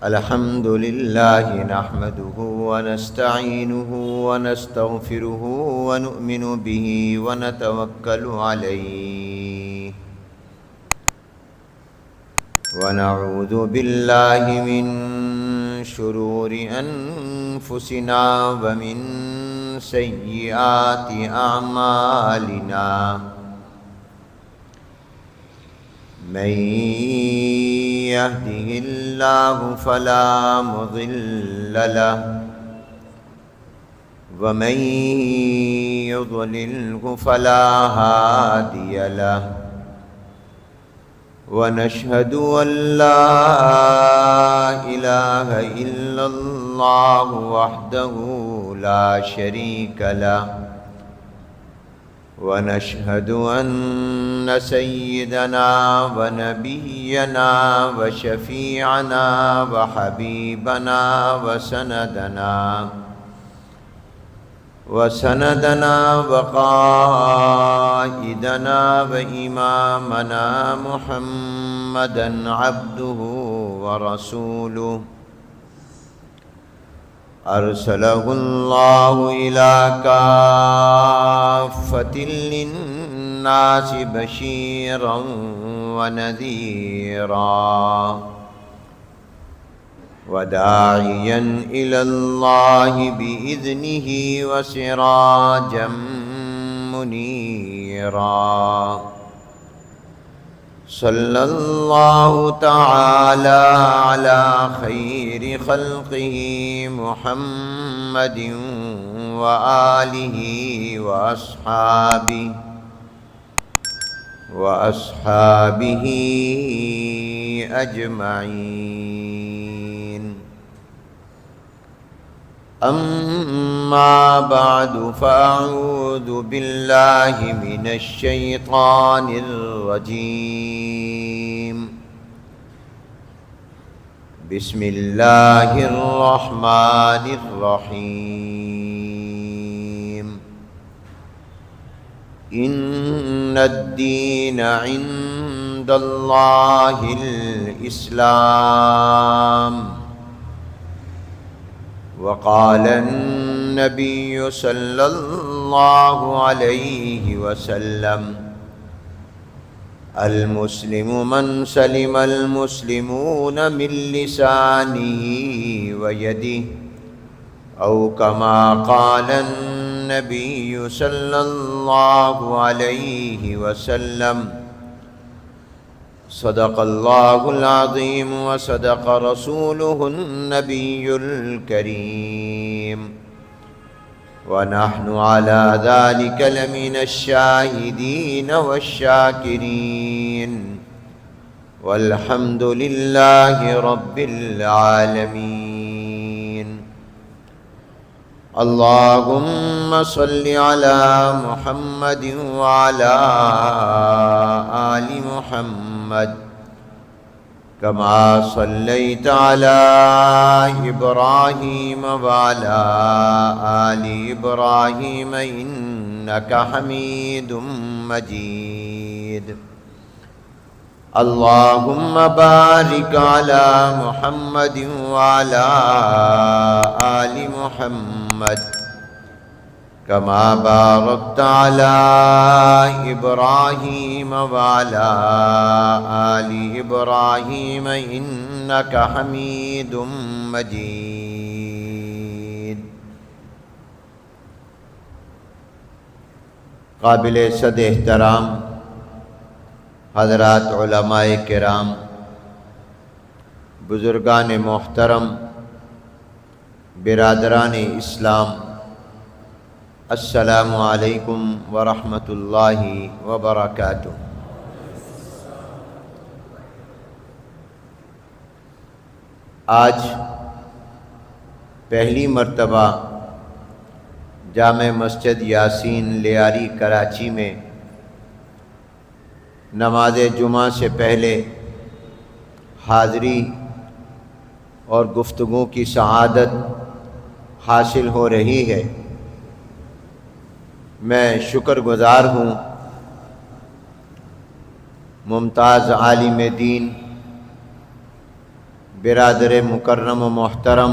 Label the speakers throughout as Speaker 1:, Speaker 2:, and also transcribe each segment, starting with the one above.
Speaker 1: الحمد لله نحمده ونستعينه ونستغفره ونؤمن به ونتوكل عليه ونعوذ بالله من شرور أنفسنا ومن سيئات أعمالنا من يهده الله فلا مضل له ومن يضلله فلا هادي له ونشهد أن لا إله إلا الله وحده لا شريك له ونشهد أن سيدنا ونبينا وشفيعنا وحبيبنا وسندنا وقائدنا وإمامنا محمدا عبده ورسوله أرسله الله إلى كافة للناس بشيرا ونذيرا وداعيا إلى الله بإذنه وسراجا منيرا صلى الله تعالى على خير خلقه محمد وآله وأصحابه أجمعين. أما بعد فأعوذ بالله من الشيطان الرجيم. بسم الله الرحمن الرحيم. إن الدين عند الله الإسلام. وقال النبي صلى الله عليه وسلم: المسلم من سلم المسلمون من لسانه ويده، أو كما قال النبي صلى الله عليه وسلم. صدق الله العظيم وصدق رسوله النبي الكريم، ونحن على ذلك لمن الشاهدين والشاكرين، والحمد لله رب العالمين. اللهم صل على محمد وعلى آل محمد كما صليت على إبراهيم وعلى آل إبراهيم إنك حميد مجيد. اللهم بارك على محمد وعلى آل محمد كما باركت على إبراهيم وعلى آل إبراهيم إنك حميد مجيد. قابل صد احترام حضرات علماء کرام، بزرگان محترم، برادران اسلام، السلام علیکم ورحمۃ اللہ وبرکاتہ۔ آج پہلی مرتبہ جامع مسجد یاسین لیاری کراچی میں نماز جمعہ سے پہلے حاضری اور گفتگو کی سعادت حاصل ہو رہی ہے۔ میں شکر گزار ہوں ممتاز عالم دین برادر مکرم و محترم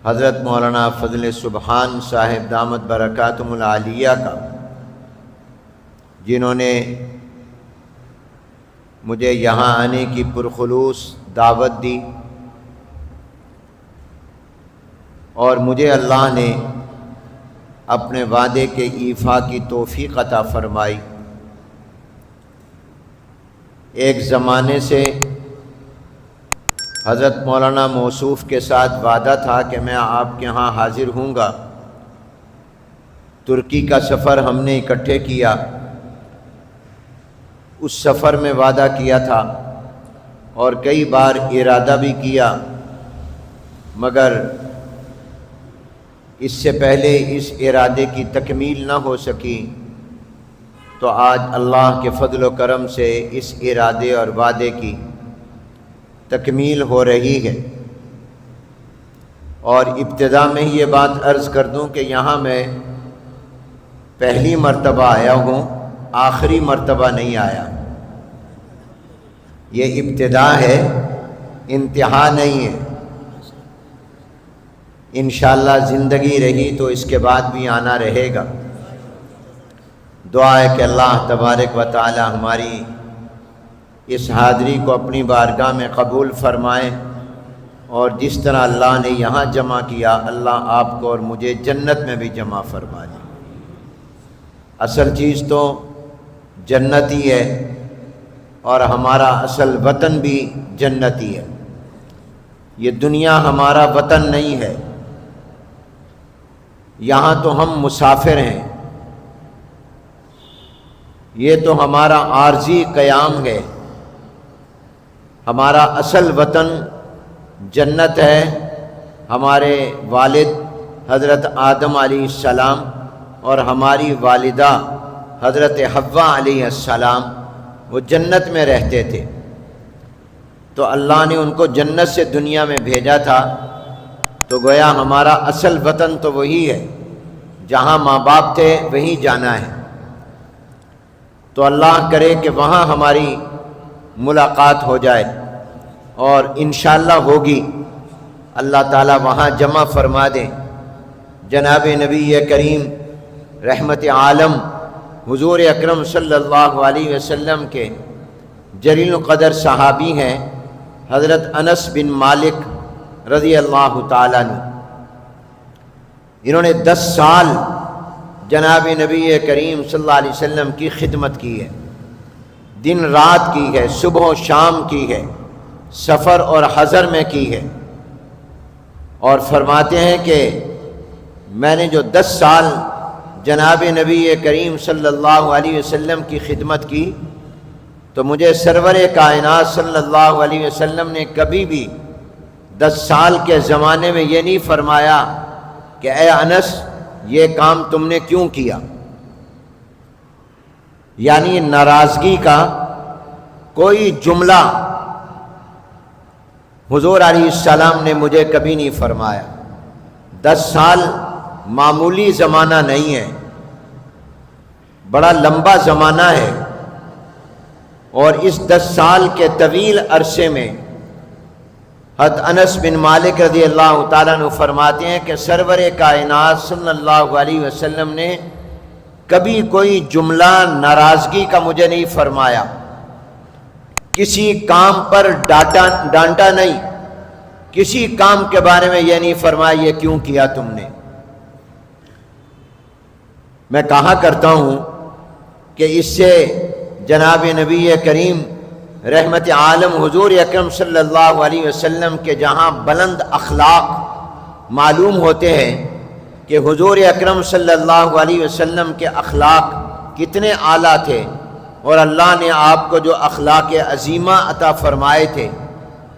Speaker 1: حضرت مولانا فضل سبحان صاحب دامت برکاتہم العالیہ کا، جنہوں نے مجھے یہاں آنے کی پرخلوص دعوت دی اور مجھے اللہ نے اپنے وعدے کے ایفا کی توفیق عطا فرمائی۔ ایک زمانے سے حضرت مولانا موصوف کے ساتھ وعدہ تھا کہ میں آپ کے ہاں حاضر ہوں گا۔ ترکی کا سفر ہم نے اکٹھے کیا، اس سفر میں وعدہ کیا تھا اور کئی بار ارادہ بھی کیا، مگر اس سے پہلے اس ارادے کی تکمیل نہ ہو سکی، تو آج اللہ کے فضل و کرم سے اس ارادے اور وعدے کی تکمیل ہو رہی ہے۔ اور ابتدا میں ہی یہ بات عرض کر دوں کہ یہاں میں پہلی مرتبہ آیا ہوں، آخری مرتبہ نہیں آیا۔ یہ ابتدا ہے، انتہا نہیں ہے۔ انشاءاللہ زندگی رہی تو اس کے بعد بھی آنا رہے گا۔ دعا ہے کہ اللہ تبارک و تعالی ہماری اس حاضری کو اپنی بارگاہ میں قبول فرمائے، اور جس طرح اللہ نے یہاں جمع کیا، اللہ آپ کو اور مجھے جنت میں بھی جمع فرما دے۔ اصل چیز تو جنتی ہے، اور ہمارا اصل وطن بھی جنتی ہے۔ یہ دنیا ہمارا وطن نہیں ہے، یہاں تو ہم مسافر ہیں، یہ تو ہمارا عارضی قیام ہے۔ ہمارا اصل وطن جنت ہے۔ ہمارے والد حضرت آدم علیہ السلام اور ہماری والدہ حضرت حوا علیہ السلام وہ جنت میں رہتے تھے، تو اللہ نے ان کو جنت سے دنیا میں بھیجا تھا، تو گویا ہمارا اصل وطن تو وہی ہے، جہاں ماں باپ تھے وہیں جانا ہے۔ تو اللہ کرے کہ وہاں ہماری ملاقات ہو جائے، اور انشاءاللہ ہوگی۔ اللہ تعالیٰ وہاں جمع فرما دیں۔ جناب نبی کریم رحمت عالم حضور اکرم صلی اللہ علیہ وسلم کے جلیل القدر صحابی ہیں حضرت انس بن مالک رضی اللہ تعالیٰ عنہ۔ انہوں نے 10 سال جناب نبی کریم صلی اللہ علیہ وسلم کی خدمت کی ہے، دن رات کی ہے، صبح و شام کی ہے، سفر اور حضر میں کی ہے، اور فرماتے ہیں کہ میں نے جو 10 سال جناب نبی کریم صلی اللہ علیہ وسلم کی خدمت کی، تو مجھے سرور کائنات صلی اللہ علیہ وسلم نے کبھی بھی 10 سال کے زمانے میں یہ نہیں فرمایا کہ اے انس یہ کام تم نے کیوں کیا، یعنی ناراضگی کا کوئی جملہ حضور علیہ السلام نے مجھے کبھی نہیں فرمایا۔ 10 سال معمولی زمانہ نہیں ہے، بڑا لمبا زمانہ ہے، اور اس 10 سال کے طویل عرصے میں حضرت انس بن مالک رضی اللہ تعالیٰ عنہ فرماتے ہیں کہ سرور کائنات صلی اللہ علیہ وسلم نے کبھی کوئی جملہ ناراضگی کا مجھے نہیں فرمایا، کسی کام پر ڈانٹا نہیں، کسی کام کے بارے میں یہ نہیں فرمایا یہ کیوں کیا تم نے۔ میں کہا کرتا ہوں کہ اس سے جناب نبی کریم رحمت عالم حضور اکرم صلی اللہ علیہ وسلم کے جہاں بلند اخلاق معلوم ہوتے ہیں کہ حضور اکرم صلی اللہ علیہ وسلم کے اخلاق کتنے اعلیٰ تھے، اور اللہ نے آپ کو جو اخلاق عظیمہ عطا فرمائے تھے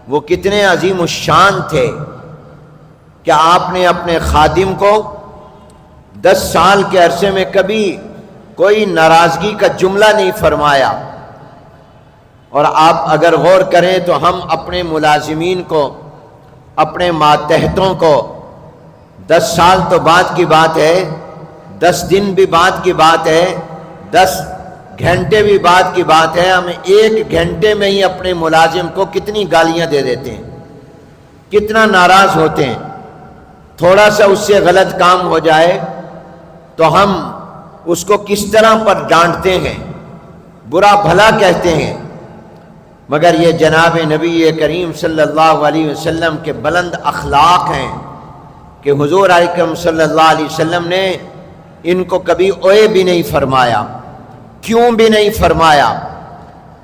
Speaker 1: وہ کتنے عظیم الشان تھے کہ آپ نے اپنے خادم کو 10 سال کے عرصے میں کبھی کوئی ناراضگی کا جملہ نہیں فرمایا۔ اور آپ اگر غور کریں تو ہم اپنے ملازمین کو، اپنے ماتحتوں کو 10 سال تو بعد کی بات ہے، 10 دن بھی بعد کی بات ہے، 10 گھنٹے بھی بعد کی بات ہے، ہم 1 گھنٹے میں ہی اپنے ملازم کو کتنی گالیاں دے دیتے ہیں، کتنا ناراض ہوتے ہیں۔ تھوڑا سا اس سے غلط کام ہو جائے تو ہم اس کو کس طرح پر ڈانٹتے ہیں، برا بھلا کہتے ہیں۔ مگر یہ جناب نبی کریم صلی اللہ علیہ وسلم کے بلند اخلاق ہیں کہ حضور اکرم صلی اللہ علیہ وسلم نے ان کو کبھی اوئے بھی نہیں فرمایا، کیوں بھی نہیں فرمایا۔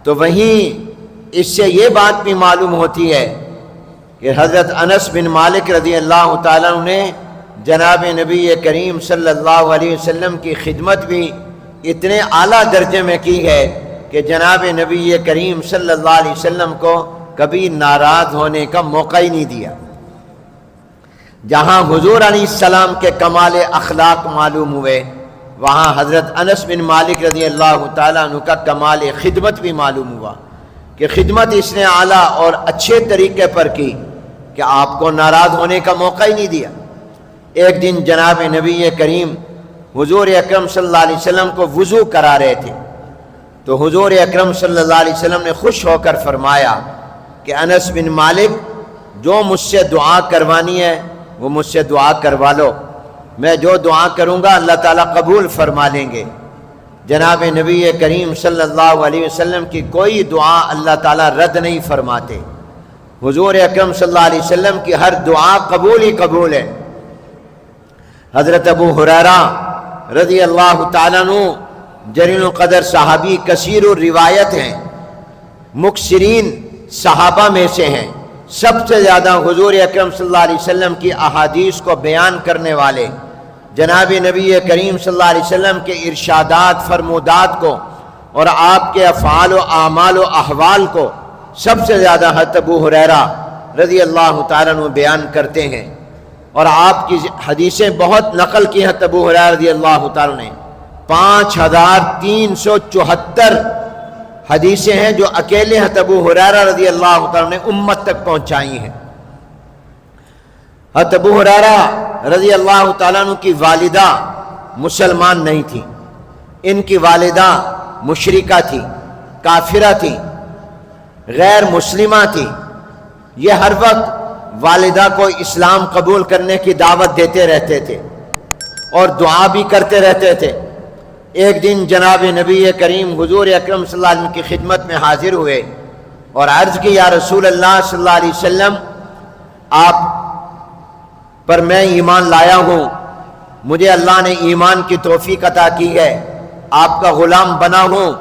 Speaker 1: تو وہیں اس سے یہ بات بھی معلوم ہوتی ہے کہ حضرت انس بن مالک رضی اللہ تعالیٰ عنہ نے جناب نبی کریم صلی اللہ علیہ وسلم کی خدمت بھی اتنے اعلیٰ درجے میں کی ہے کہ جناب نبی کریم صلی اللہ علیہ وسلم کو کبھی ناراض ہونے کا موقع ہی نہیں دیا۔ جہاں حضور علیہ السلام کے کمال اخلاق معلوم ہوئے، وہاں حضرت انس بن مالک رضی اللہ تعالیٰ عنہ کا کمال خدمت بھی معلوم ہوا کہ خدمت اس نے اعلیٰ اور اچھے طریقے پر کی کہ آپ کو ناراض ہونے کا موقع ہی نہیں دیا۔ ایک دن جناب نبی کریم حضور اکرم صلی اللہ علیہ وسلم کو وضو کرا رہے تھے، تو حضور اکرم صلی اللہ علیہ وسلم نے خوش ہو کر فرمایا کہ انس بن مالک، جو مجھ سے دعا کروانی ہے وہ مجھ سے دعا کروا لو، میں جو دعا کروں گا اللہ تعالیٰ قبول فرما لیں گے۔ جناب نبی کریم صلی اللہ علیہ وسلم کی کوئی دعا اللہ تعالیٰ رد نہیں فرماتے، حضور اکرم صلی اللہ علیہ وسلم کی ہر دعا قبول ہی قبول ہے۔ حضرت ابو ہریرہ رضی اللہ تعالیٰ عنہ جلیل القدر صحابی کثیر الروایت ہیں، مکثرین صحابہ میں سے ہیں، سب سے زیادہ حضور اکرم صلی اللہ علیہ وسلم کی احادیث کو بیان کرنے والے، جناب نبی کریم صلی اللہ علیہ وسلم کے ارشادات فرمودات کو اور آپ کے افعال و اعمال و احوال کو سب سے زیادہ حضرت ابو ہریرہ رضی اللہ تعالیٰ عنہ بیان کرتے ہیں، اور آپ کی حدیثیں بہت نقل کی حضرت ابو ہریرہ رضی اللہ تعالیٰ نے 5374 حدیثیں ہیں جو اکیلے حضرت ابو ہریرہ رضی اللہ تعالیٰ نے امت تک پہنچائی ہیں۔ حضرت ابو ہریرہ رضی اللہ تعالیٰ عنہ کی والدہ مسلمان نہیں تھی، ان کی والدہ مشرکہ تھی، کافرہ تھی، غیر مسلمہ تھی۔ یہ ہر وقت والدہ کو اسلام قبول کرنے کی دعوت دیتے رہتے تھے اور دعا بھی کرتے رہتے تھے۔ ایک دن جناب نبی کریم حضور اکرم صلی اللہ علیہ وسلم کی خدمت میں حاضر ہوئے اور عرض کی، یا رسول اللہ صلی اللہ علیہ وسلم، آپ پر میں ایمان لایا ہوں، مجھے اللہ نے ایمان کی توفیق عطا کی ہے، آپ کا غلام بنا ہوں،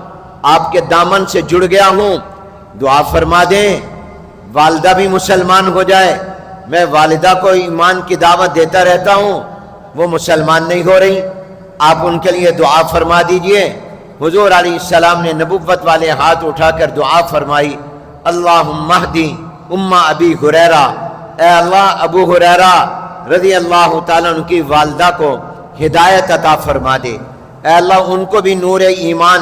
Speaker 1: آپ کے دامن سے جڑ گیا ہوں، دعا فرما دیں والدہ بھی مسلمان ہو جائے۔ میں والدہ کو ایمان کی دعوت دیتا رہتا ہوں، وہ مسلمان نہیں ہو رہی، آپ ان کے لیے دعا فرما دیجئے۔ حضور علیہ السلام نے نبوت والے ہاتھ اٹھا کر دعا فرمائی، اللہم اہدی ام ابی ہریرہ، اے اللہ ابو ہریرہ رضی اللہ تعالیٰ عنہ کی والدہ کو ہدایت عطا فرما دے، اے اللہ ان کو بھی نور ایمان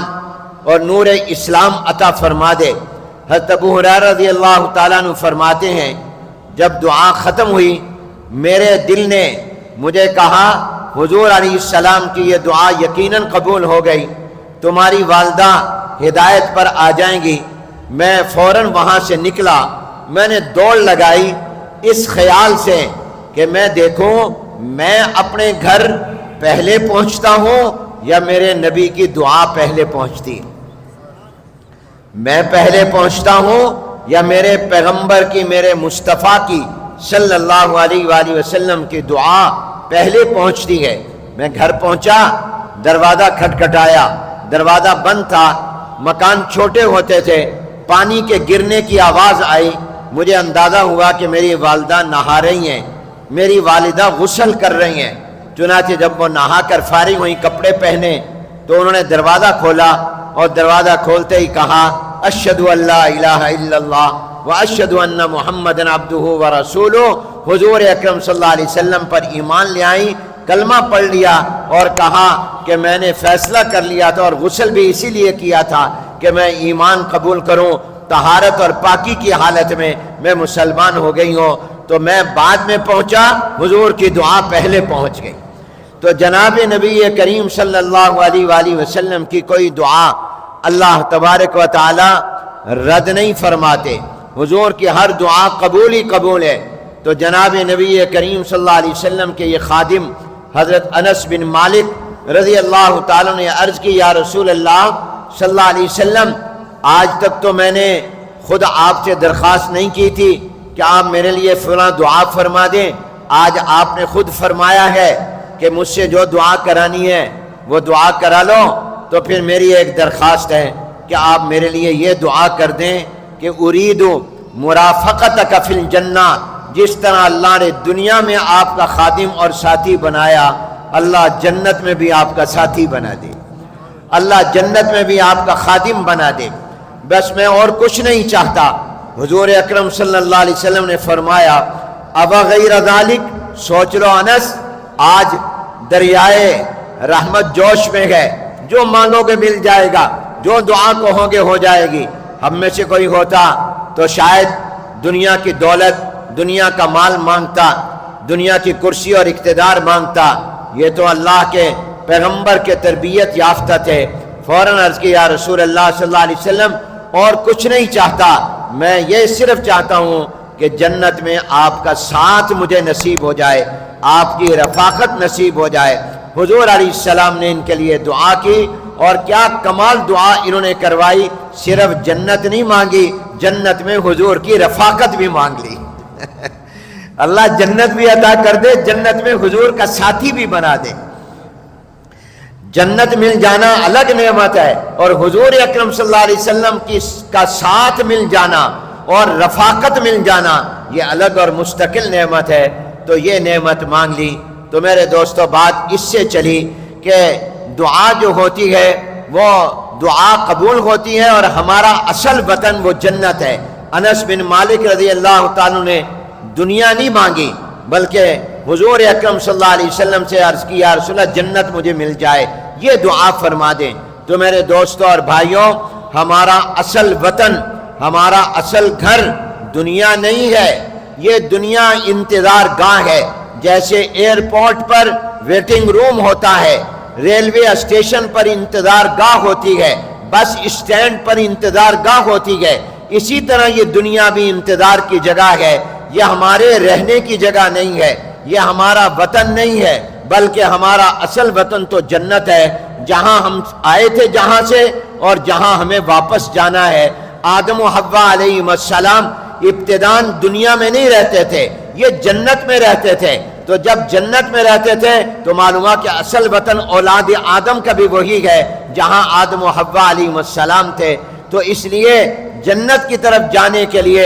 Speaker 1: اور نور اسلام عطا فرما دے۔ حضرت ابو ہریرہ رضی اللہ تعالیٰ عنہ فرماتے ہیں، جب دعا ختم ہوئی میرے دل نے مجھے کہا حضور علیہ السلام کی یہ دعا یقیناً قبول ہو گئی، تمہاری والدہ ہدایت پر آ جائیں گی۔ میں فوراً وہاں سے نکلا، میں نے دوڑ لگائی اس خیال سے کہ میں دیکھوں میں اپنے گھر پہلے پہنچتا ہوں یا میرے نبی کی دعا پہلے پہنچتی، میں پہلے پہنچتا ہوں یا میرے پیغمبر کی، میرے مصطفیٰ کی صلی اللہ علیہ وآلہ وسلم کی دعا پہلے پہنچتی ہے۔ میں گھر پہنچا، دروازہ کھٹکھٹایا، دروازہ بند تھا، مکان چھوٹے ہوتے تھے، پانی کے گرنے کی آواز آئی، مجھے اندازہ ہوا کہ میری والدہ نہا رہی ہیں، میری والدہ غسل کر رہی ہیں۔ چنانچہ جب وہ نہا کر فارغ ہوئی، کپڑے پہنے، تو انہوں نے دروازہ کھولا اور دروازہ کھولتے ہی کہا، اشہد ان لا الہ الا اللہ واشہد ان محمد عبدہ ورسولہ۔ حضور اکرم صلی اللہ علیہ وسلم پر ایمان لے آئی، کلمہ پڑھ لیا اور کہا کہ میں نے فیصلہ کر لیا تھا اور غسل بھی اسی لیے کیا تھا کہ میں ایمان قبول کروں، طہارت اور پاکی کی حالت میں میں مسلمان ہو گئی ہوں، تو میں بعد میں پہنچا، حضور کی دعا پہلے پہنچ گئی۔ تو جناب نبی کریم صلی اللہ علیہ وآلہ وسلم کی کوئی دعا اللہ تبارک و تعالی رد نہیں فرماتے، حضور کی ہر دعا قبول ہی قبول ہے۔ تو جناب نبی کریم صلی اللہ علیہ وسلم کے یہ خادم حضرت انس بن مالک رضی اللہ تعالیٰ نے عرض کی، یا رسول اللہ صلی اللہ علیہ وسلم، آج تک تو میں نے خود آپ سے درخواست نہیں کی تھی کہ آپ میرے لیے فلاں دعا فرما دیں، آج آپ نے خود فرمایا ہے کہ مجھ سے جو دعا کرانی ہے وہ دعا کرا لو، تو پھر میری ایک درخواست ہے کہ آپ میرے لیے یہ دعا کر دیں کہ ارید مرافقتک فی الجنہ، جس طرح اللہ نے دنیا میں آپ کا خادم اور ساتھی بنایا، اللہ جنت میں بھی آپ کا ساتھی بنا دے، اللہ جنت میں بھی آپ کا خادم بنا دے، بس میں اور کچھ نہیں چاہتا۔ حضور اکرم صلی اللہ علیہ وسلم نے فرمایا، اب غیر ذالک، سوچ لو انس، آج دریائے رحمت جوش میں ہے، جو مانگو گے مل جائے گا، جو دعا کہو گے ہو جائے گی۔ ہم میں سے کوئی ہوتا تو شاید دنیا کی دولت، دنیا کا مال مانگتا، دنیا کی کرسی اور اقتدار مانگتا، یہ تو اللہ کے پیغمبر کے تربیت یافتہ تھے، فوراً عرض کی، یا رسول اللہ صلی اللہ علیہ وسلم، اور کچھ نہیں چاہتا، میں یہ صرف چاہتا ہوں کہ جنت میں آپ کا ساتھ مجھے نصیب ہو جائے، آپ کی رفاقت نصیب ہو جائے۔ حضور علیہ السلام نے ان کے لیے دعا کی، اور کیا کمال دعا انہوں نے کروائی، صرف جنت نہیں مانگی، جنت میں حضور کی رفاقت بھی مانگ لی۔ اللہ جنت بھی عطا کر دے، جنت میں حضور کا ساتھی بھی بنا دے۔ جنت مل جانا الگ نعمت ہے، اور حضور اکرم صلی اللہ علیہ وسلم کا ساتھ مل جانا اور رفاقت مل جانا، یہ الگ اور مستقل نعمت ہے۔ تو یہ نعمت مانگ لی۔ تو میرے دوستو، بات اس سے چلی کہ دعا جو ہوتی ہے وہ دعا قبول ہوتی ہے، اور ہمارا اصل وطن وہ جنت ہے۔ انس بن مالک رضی اللہ تعالیٰ نے دنیا نہیں مانگی، بلکہ حضور اکرم صلی اللہ علیہ وسلم سے عرض کی، یا رسول اللہ جنت مجھے مل جائے، یہ دعا فرما دیں۔ تو میرے دوستوں اور بھائیوں، ہمارا اصل وطن، ہمارا اصل گھر دنیا نہیں ہے، یہ دنیا انتظار گاہ ہے۔ جیسے ایئرپورٹ پر ویٹنگ روم ہوتا ہے، ریلوے اسٹیشن پر انتظار گاہ ہوتی ہے، بس اسٹینڈ پر انتظار گاہ ہوتی ہے، اسی طرح یہ دنیا بھی انتظار کی جگہ ہے۔ یہ ہمارے رہنے کی جگہ نہیں ہے، یہ ہمارا وطن نہیں ہے، بلکہ ہمارا اصل وطن تو جنت ہے، جہاں ہم آئے تھے جہاں سے، اور جہاں ہمیں واپس جانا ہے۔ آدم و حوا علیہ السلام ابتداً دنیا میں نہیں رہتے تھے، یہ جنت میں رہتے تھے۔ تو جب جنت میں رہتے تھے تو معلوم کہ اصل وطن اولاد آدم کا بھی وہی ہے جہاں آدم و حوا علیہ السلام تھے۔ تو اس لیے جنت کی طرف جانے کے لیے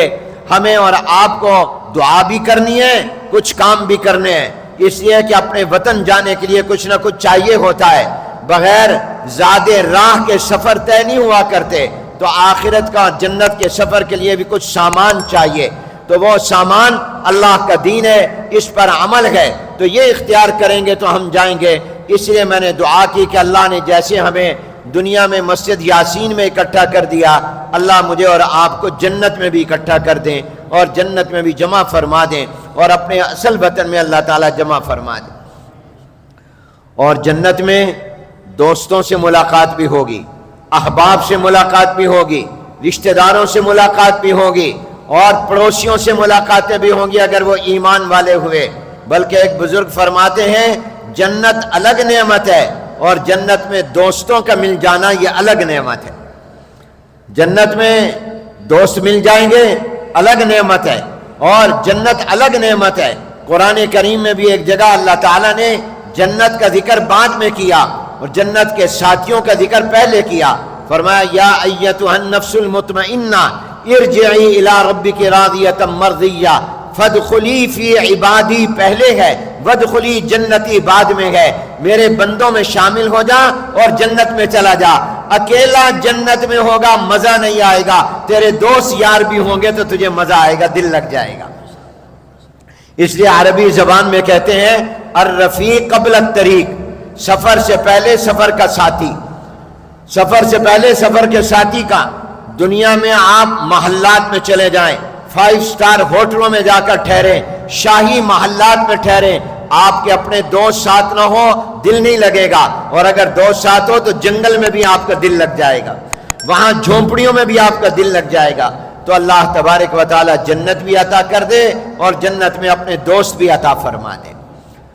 Speaker 1: ہمیں اور آپ کو دعا بھی کرنی ہے، کچھ کام بھی کرنے ہیں، اس لیے کہ اپنے وطن جانے کے لیے کچھ نہ کچھ چاہیے ہوتا ہے۔ بغیر زاد راہ کے سفر طے نہیں ہوا کرتے، تو آخرت کا جنت کے سفر کے لیے بھی کچھ سامان چاہیے، تو وہ سامان اللہ کا دین ہے، اس پر عمل ہے، تو یہ اختیار کریں گے تو ہم جائیں گے۔ اس لیے میں نے دعا کی کہ اللہ نے جیسے ہمیں دنیا میں مسجد یاسین میں اکٹھا کر دیا، اللہ مجھے اور آپ کو جنت میں بھی اکٹھا کر دیں، اور جنت میں بھی جمع فرما دیں، اور اپنے اصل وطن میں اللہ تعالیٰ جمع فرما دیں۔ اور جنت میں دوستوں سے ملاقات بھی ہوگی، احباب سے ملاقات بھی ہوگی، رشتہ داروں سے ملاقات بھی ہوگی، اور پڑوسیوں سے ملاقاتیں بھی ہوں گی اگر وہ ایمان والے ہوئے۔ بلکہ ایک بزرگ فرماتے ہیں جنت الگ نعمت ہے، اور جنت میں دوستوں کا مل جانا یہ الگ نعمت ہے۔ جنت میں دوست مل جائیں گے الگ نعمت ہے، اور جنت الگ نعمت ہے۔ قرآن کریم میں بھی ایک جگہ اللہ تعالیٰ نے جنت کا ذکر بعد میں کیا اور جنت کے ساتھیوں کا ذکر پہلے کیا۔ فرمایا یا ایتھا النفس المطمئنہ ارجعی الی ربک راضیۃ مرضیہ فادخلی فی عبادی پہلے ہے، وادخلی جنتی بعد میں ہے۔ میرے بندوں میں شامل ہو جا اور جنت میں چلا جا۔ اکیلا جنت میں ہوگا مزہ نہیں آئے گا، تیرے دوست یار بھی ہوں گے تو تجھے مزہ آئے گا، دل لگ جائے گا۔ اس لیے عربی زبان میں کہتے ہیں الرفیق قبل الطریق، سفر سے پہلے سفر کا ساتھی، سفر سے پہلے سفر کے ساتھی کا۔ دنیا میں آپ محلات میں چلے جائیں، 5 سٹار ہوٹلوں میں جا کر ٹھہریں، شاہی محلات میں ٹھہریں، آپ کے اپنے دوست ساتھ نہ ہو دل نہیں لگے گا، اور اگر دوست ساتھ ہو تو جنگل میں بھی آپ کا دل لگ جائے گا۔ وہاں جھونپڑیوں میں بھی آپ کا دل لگ جائے گا، تو اللہ تبارک و تعالی جنت بھی عطا کر دے اور جنت میں اپنے دوست بھی عطا فرما دے۔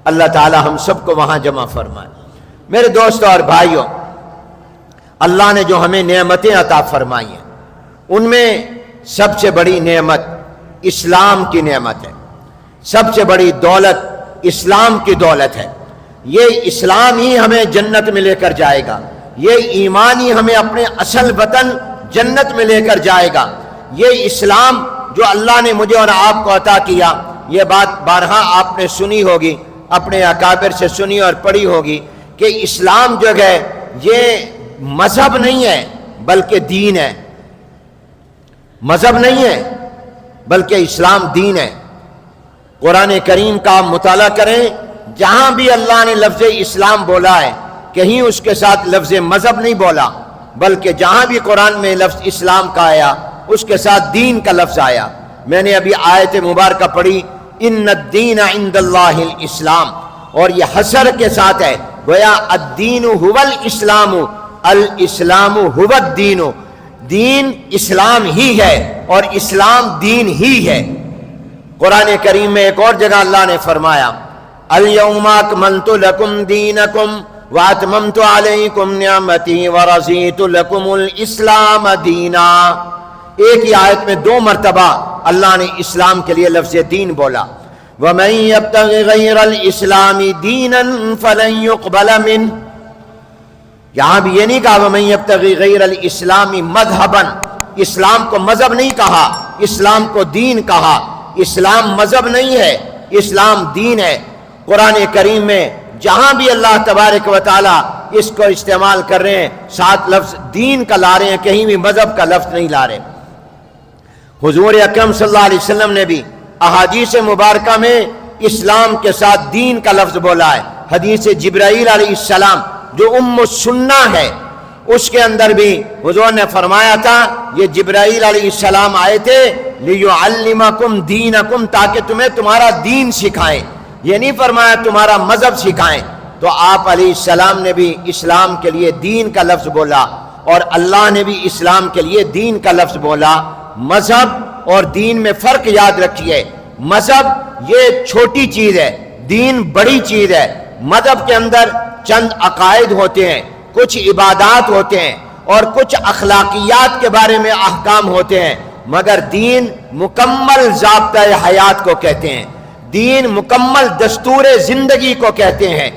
Speaker 1: اللہ تعالی ہم سب کو وہاں جمع فرمائے۔ میرے دوستوں اور بھائیوں، اللہ نے جو ہمیں نعمتیں عطا فرمائی ہیں، ان میں سب سے بڑی نعمت اسلام کی نعمت ہے، سب سے بڑی دولت اسلام کی دولت ہے۔ یہ اسلام ہی ہمیں جنت میں لے کر جائے گا، یہ ایمان ہی ہمیں اپنے اصل وطن جنت میں لے کر جائے گا۔ یہ اسلام جو اللہ نے مجھے اور آپ کو عطا کیا، یہ بات بارہا آپ نے سنی ہوگی، اپنے اکابر سے سنی اور پڑھی ہوگی کہ اسلام جو ہے یہ مذہب نہیں ہے بلکہ دین ہے، مذہب نہیں ہے بلکہ اسلام دین ہے۔ قرآن کریم کا آپ مطالعہ کریں، جہاں بھی اللہ نے لفظ اسلام بولا ہے کہیں اس کے ساتھ لفظ مذہب نہیں بولا، بلکہ جہاں بھی قرآن میں لفظ اسلام کا آیا اس کے ساتھ دین کا لفظ آیا۔ میں نے ابھی آیت مبارکہ پڑھی، ان الدین عند اللہ الاسلام، اور یہ حصر کے ساتھ ہے، گویا الدین هو الاسلام، الاسلام هو الدین، دین اسلام ہی ہے اور اسلام دین ہی ہے۔ قرآن کریم میں ایک اور جگہ اللہ نے فرمایا، الیوم اکملت لکم دینکم واتممت علیکم نعمتی ورضیت لکم الاسلام دینا۔ ایک ہی آیت میں دو مرتبہ اللہ نے اسلام کے لیے لفظ دین بولا۔ وَمَن يَبْتَغِ غَيْرَ الْإِسْلَامِ دِينًا فَلَن يُقْبَلَ مِنْهُ، یہاں بھی یہ نہیں کہا وَمَن يَبْتَغِ غَيْرَ الْإِسْلَامِ مَذْهَبًا، اسلام کو مذہب نہیں کہا، اسلام کو دین کہا۔ اسلام مذہب نہیں ہے، اسلام دین ہے۔ قرآن کریم میں جہاں بھی اللہ تبارک و تعالی اس کو استعمال کر رہے ہیں ساتھ لفظ دین کا لا رہے ہیں، کہیں بھی مذہب کا لفظ نہیں لا رہے۔ حضور اکرم صلی اللہ علیہ وسلم نے بھی احادیث مبارکہ میں اسلام کے ساتھ دین کا لفظ بولا ہے۔ حدیث جبرائیل علیہ السلام جو ام السنہ ہے، اس کے اندر بھی حضور نے فرمایا تھا یہ جبرائیل علیہ السلام آئے تھے لیعلمکم دینکم، تاکہ تمہیں تمہارا دین سکھائیں، یہ نہیں فرمایا تمہارا مذہب سکھائیں۔ تو آپ علیہ السلام نے بھی اسلام کے لیے دین کا لفظ بولا، اور اللہ نے بھی اسلام کے لیے دین کا لفظ بولا۔ مذہب اور دین میں فرق یاد رکھیے، مذہب یہ چھوٹی چیز ہے، دین بڑی چیز ہے۔ مذہب کے اندر چند عقائد ہوتے ہیں، کچھ عبادات ہوتے ہیں اور کچھ اخلاقیات کے بارے میں احکام ہوتے ہیں، مگر دین مکمل ضابطۂ حیات کو کہتے ہیں، دین مکمل دستور زندگی کو کہتے ہیں۔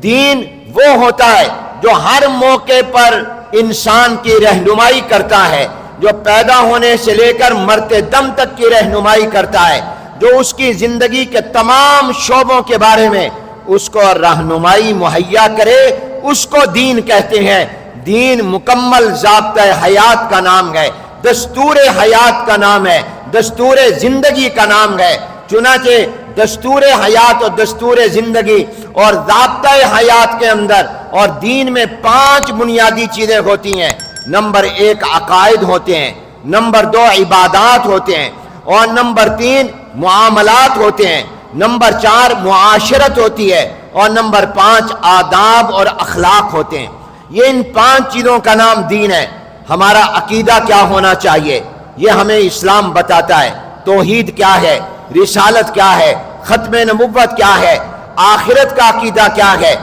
Speaker 1: دین وہ ہوتا ہے جو ہر موقع پر انسان کی رہنمائی کرتا ہے، جو پیدا ہونے سے لے کر مرتے دم تک کی رہنمائی کرتا ہے، جو اس کی زندگی کے تمام شعبوں کے بارے میں اس کو رہنمائی مہیا کرے، اس کو دین کہتے ہیں۔ دین مکمل ضابطۂ حیات کا نام ہے، دستور حیات کا نام ہے، دستور زندگی کا نام ہے۔ چنانچہ دستور حیات اور دستور زندگی اور ضابطۂ حیات کے اندر اور دین میں 5 بنیادی چیزیں ہوتی ہیں۔ نمبر 1 عقائد ہوتے ہیں، نمبر 2 عبادات ہوتے ہیں، اور نمبر 3 معاملات ہوتے ہیں، نمبر 4 معاشرت ہوتی ہے، اور نمبر 5 آداب اور اخلاق ہوتے ہیں۔ یہ ان 5 چیزوں کا نام دین ہے۔ ہمارا عقیدہ کیا ہونا چاہیے یہ ہمیں اسلام بتاتا ہے۔ توحید کیا ہے، رسالت کیا ہے، ختم نبوت کیا ہے، آخرت کا عقیدہ کیا ہے،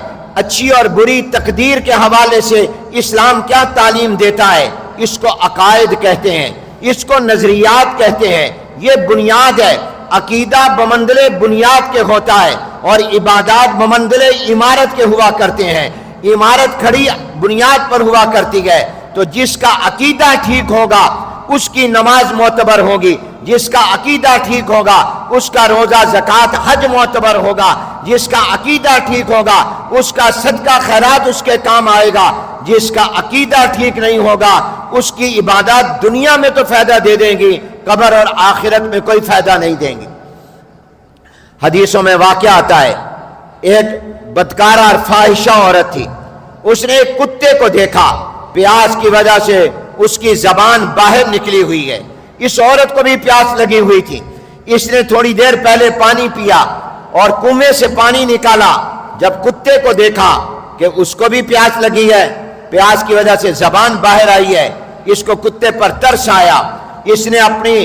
Speaker 1: اچھی اور بری تقدیر کے حوالے سے اسلام کیا تعلیم دیتا ہے، اس کو عقائد کہتے ہیں، اس کو نظریات کہتے ہیں۔ یہ بنیاد ہے۔ عقیدہ بمنزل بنیاد کے ہوتا ہے اور عبادات بمنزل عمارت کے ہوا کرتے ہیں۔ عمارت کھڑی بنیاد پر ہوا کرتی ہے، تو جس کا عقیدہ ٹھیک ہوگا اس کی نماز معتبر ہوگی، جس کا عقیدہ ٹھیک ہوگا اس کا روزہ زکوٰۃ حج معتبر ہوگا، جس کا عقیدہ ٹھیک ہوگا اس کا صدقہ خیرات اس کے کام آئے گا، جس کا عقیدہ ٹھیک نہیں ہوگا اس کی عبادات دنیا میں تو فائدہ دے دیں گی، قبر اور آخرت میں کوئی فائدہ نہیں دیں گی۔ حدیثوں میں واقعہ آتا ہے، ایک بدکارہ اور فاحشہ عورت تھی، اس نے ایک کتے کو دیکھا، پیاس کی وجہ سے اس کی زبان باہر نکلی ہوئی ہے۔ اس عورت کو بھی پیاس لگی ہوئی تھی، اس نے تھوڑی دیر پہلے پانی پیا اور کنویں سے پانی نکالا۔ جب کتے کو دیکھا کہ اس کو بھی پیاس لگی ہے، پیاس کی وجہ سے زبان باہر آئی ہے، اس کو کتے پر ترس آیا، اس نے اپنی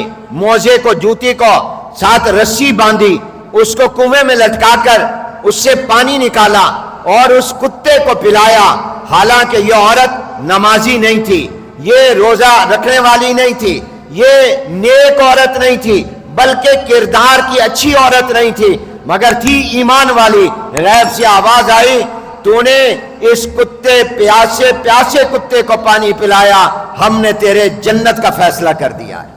Speaker 1: موزے کو، جوتی کو ساتھ رسی باندھی، اس کو کنویں میں لٹکا کر اس سے پانی نکالا اور اس کتے کو پلایا۔ حالانکہ یہ عورت نمازی نہیں تھی، یہ روزہ رکھنے والی نہیں تھی، یہ نیک عورت نہیں تھی، بلکہ کردار کی اچھی عورت نہیں تھی، مگر تھی ایمان والی۔ غیب سے آواز آئی، تو نے اس کتے پیاسے کتے کو پانی پلایا، ہم نے تیرے جنت کا فیصلہ کر دیا ہے،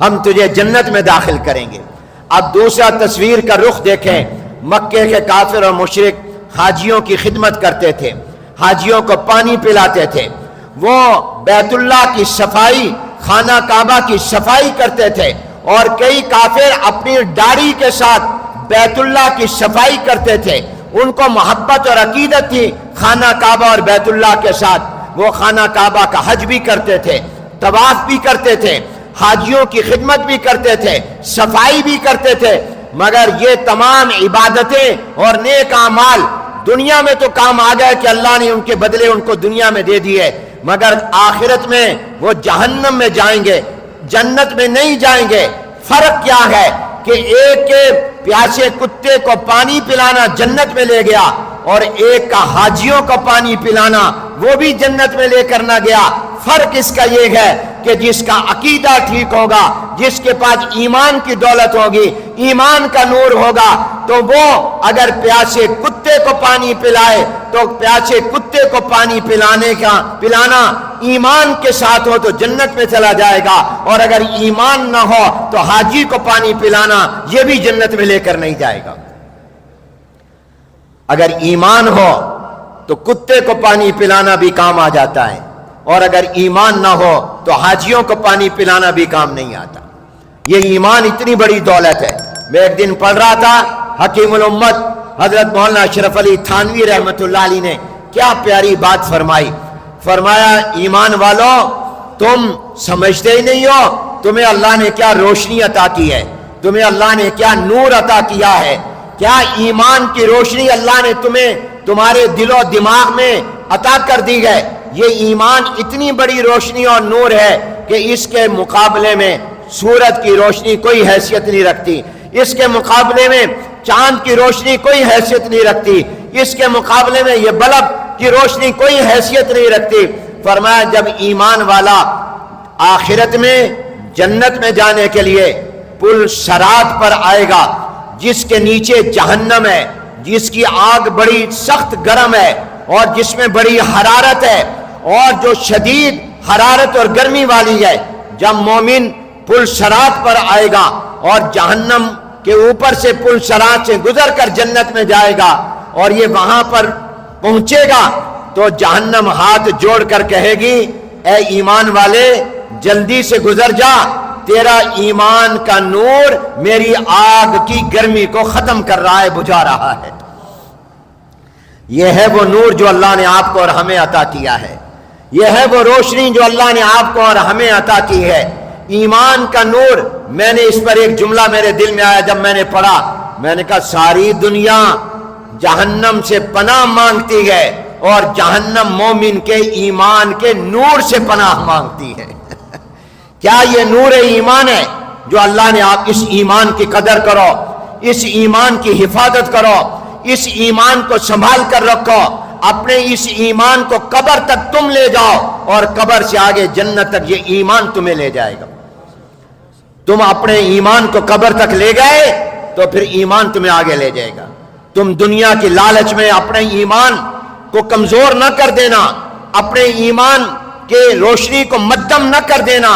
Speaker 1: ہم تجھے جنت میں داخل کریں گے۔ اب دوسرا تصویر کا رخ دیکھیں۔ مکے کے کافر اور مشرک حاجیوں کی خدمت کرتے تھے، حاجیوں کو پانی پلاتے تھے، وہ بیت اللہ کی صفائی، خانہ کعبہ کی صفائی کرتے تھے، اور کئی کافر اپنی داڑھی کے ساتھ بیت اللہ کی صفائی کرتے تھے۔ ان کو محبت اور عقیدت تھی خانہ کعبہ اور بیت اللہ کے ساتھ، وہ خانہ کعبہ کا حج بھی کرتے تھے، طواف بھی کرتے تھے، حاجیوں کی خدمت بھی کرتے تھے، صفائی بھی کرتے تھے، مگر یہ تمام عبادتیں اور نیک اعمال دنیا میں تو کام آ گئے کہ اللہ نے ان کے بدلے ان کو دنیا میں دے دیے، مگر آخرت میں وہ جہنم میں جائیں گے، جنت میں نہیں جائیں گے۔ فرق کیا ہے کہ ایک کے پیاسے کتے کو پانی پلانا جنت میں لے گیا، اور ایک کا حاجیوں کو پانی پلانا وہ بھی جنت میں لے کر نہ گیا۔ فرق اس کا یہ ہے کہ جس کا عقیدہ ٹھیک ہوگا، جس کے پاس ایمان کی دولت ہوگی، ایمان کا نور ہوگا، تو وہ اگر پیاسے کتے کو پانی پلائے تو پیاسے کتے کو پانی پلانا ایمان کے ساتھ ہو تو جنت میں چلا جائے گا، اور اگر ایمان نہ ہو تو حاجی کو پانی پلانا یہ بھی جنت میں لے کر نہیں جائے گا۔ اگر ایمان ہو تو کتے کو پانی پلانا بھی کام آ جاتا ہے، اور اگر ایمان نہ ہو تو حاجیوں کو پانی پلانا بھی کام نہیں آتا۔ یہ ایمان اتنی بڑی دولت ہے۔ میں ایک دن پڑھ رہا تھا، حکیم الامت حضرت مولانا اشرف علی تھانوی رحمۃ اللہ علیہ نے کیا پیاری بات فرمائی۔ فرمایا، ایمان والو تم سمجھتے ہی نہیں ہو تمہیں اللہ نے کیا روشنی عطا کی ہے، تمہیں اللہ نے کیا نور عطا کیا ہے، کیا ایمان کی روشنی اللہ نے تمہیں تمہارے دل و دماغ میں عطا کر دی ہے۔ یہ ایمان اتنی بڑی روشنی اور نور ہے کہ اس کے مقابلے میں سورج کی روشنی کوئی حیثیت نہیں رکھتی، اس کے مقابلے میں چاند کی روشنی کوئی حیثیت نہیں رکھتی، اس کے مقابلے میں یہ بلب کی روشنی کوئی حیثیت نہیں رکھتی۔ فرمایا، جب ایمان والا آخرت میں جنت میں جانے کے لیے پل صراط پر آئے گا، جس کے نیچے جہنم ہے، جس کی آگ بڑی سخت گرم ہے اور جس میں بڑی حرارت ہے، اور جو شدید حرارت اور گرمی والی ہے، جب مومن پل صراط پر آئے گا اور جہنم کے اوپر سے پل صراط سے گزر کر جنت میں جائے گا، اور یہ وہاں پر پہنچے گا تو جہنم ہاتھ جوڑ کر کہے گی، اے ایمان والے جلدی سے گزر جا، تیرا ایمان کا نور میری آگ کی گرمی کو ختم کر رہا ہے، بجھا رہا ہے۔ یہ ہے وہ نور جو اللہ نے آپ کو اور ہمیں عطا کیا ہے، یہ ہے وہ روشنی جو اللہ نے آپ کو اور ہمیں عطا کی ہے، ایمان کا نور۔ میں نے اس پر ایک جملہ میرے دل میں آیا جب میں نے پڑھا، میں نے کہا ساری دنیا جہنم سے پناہ مانگتی ہے اور جہنم مومن کے ایمان کے نور سے پناہ مانگتی ہے۔ کیا یہ نور ایمان ہے جو اللہ نے آپ اس ایمان کی قدر کرو، اس ایمان کی حفاظت کرو، اس ایمان کو سنبھال کر رکھو، اپنے اس ایمان کو قبر تک تم لے جاؤ، اور قبر سے آگے جنت تک یہ ایمان تمہیں لے جائے گا۔ تم اپنے ایمان کو قبر تک لے گئے تو پھر ایمان تمہیں آگے لے جائے گا۔ تم دنیا کی لالچ میں اپنے ایمان کو کمزور نہ کر دینا، اپنے ایمان کے روشنی کو مدھم نہ کر دینا،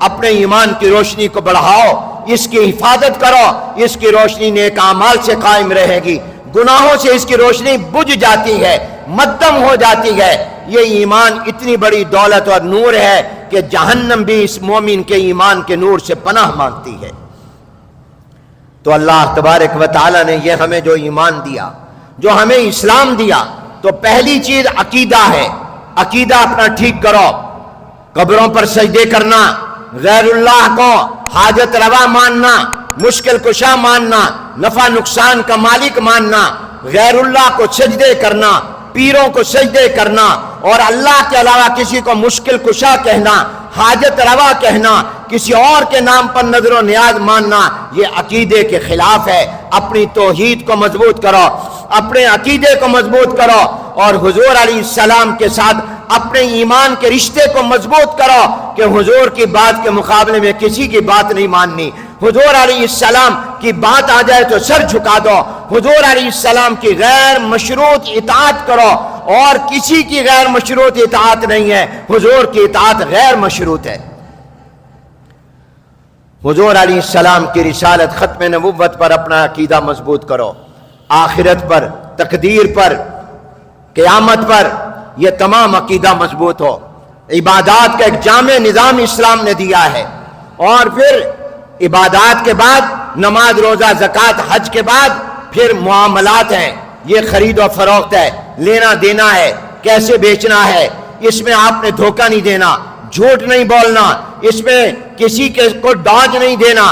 Speaker 1: اپنے ایمان کی روشنی کو بڑھاؤ، اس کی حفاظت کرو، اس کی روشنی نیک اعمال سے قائم رہے گی، گناہوں سے اس کی روشنی بجھ جاتی ہے، مدھم ہو جاتی ہے۔ یہ ایمان اتنی بڑی دولت اور نور ہے کہ جہنم بھی اس مومن کے ایمان کے نور سے پناہ مانگتی ہے۔ تو اللہ تبارک و تعالی نے یہ ہمیں جو ایمان دیا، جو ہمیں اسلام دیا، تو پہلی چیز عقیدہ ہے۔ عقیدہ اپنا ٹھیک کرو، قبروں پر سجدے کرنا، غیر اللہ کو حاجت روا ماننا، مشکل کشا ماننا، نفع نقصان کا مالک ماننا، غیر اللہ کو سجدے کرنا، پیروں کو سجدے کرنا اور اللہ کے علاوہ کسی کو مشکل کشا کہنا، حاجت روا کہنا، کسی اور کے نام پر نظر و نیاز ماننا، یہ عقیدے کے خلاف ہے۔ اپنی توحید کو مضبوط کرو، اپنے عقیدے کو مضبوط کرو، اور حضور علیہ السلام کے ساتھ اپنے ایمان کے رشتے کو مضبوط کرو کہ حضور کی بات کے مقابلے میں کسی کی بات نہیں ماننی۔ حضور علیہ السلام کی بات آ جائے تو سر جھکا دو، حضور علیہ السلام کی غیر مشروط اطاعت کرو، اور کسی کی غیر مشروط اطاعت نہیں ہے، حضور کی اطاعت غیر مشروط ہے۔ حضور علیہ السلام کی رسالت، ختم نبوت پر اپنا عقیدہ مضبوط کرو، آخرت پر، تقدیر پر، قیامت پر، یہ تمام عقیدہ مضبوط ہو۔ عبادات کا ایک جامع نظام اسلام نے دیا ہے، اور پھر عبادات کے بعد نماز، روزہ، زکوٰۃ، حج کے بعد پھر معاملات ہیں، یہ خرید و فروخت ہے، لینا دینا ہے، کیسے بیچنا ہے، اس میں آپ نے دھوکہ نہیں دینا، جھوٹ نہیں بولنا، اس میں کسی کو ڈاج نہیں دینا،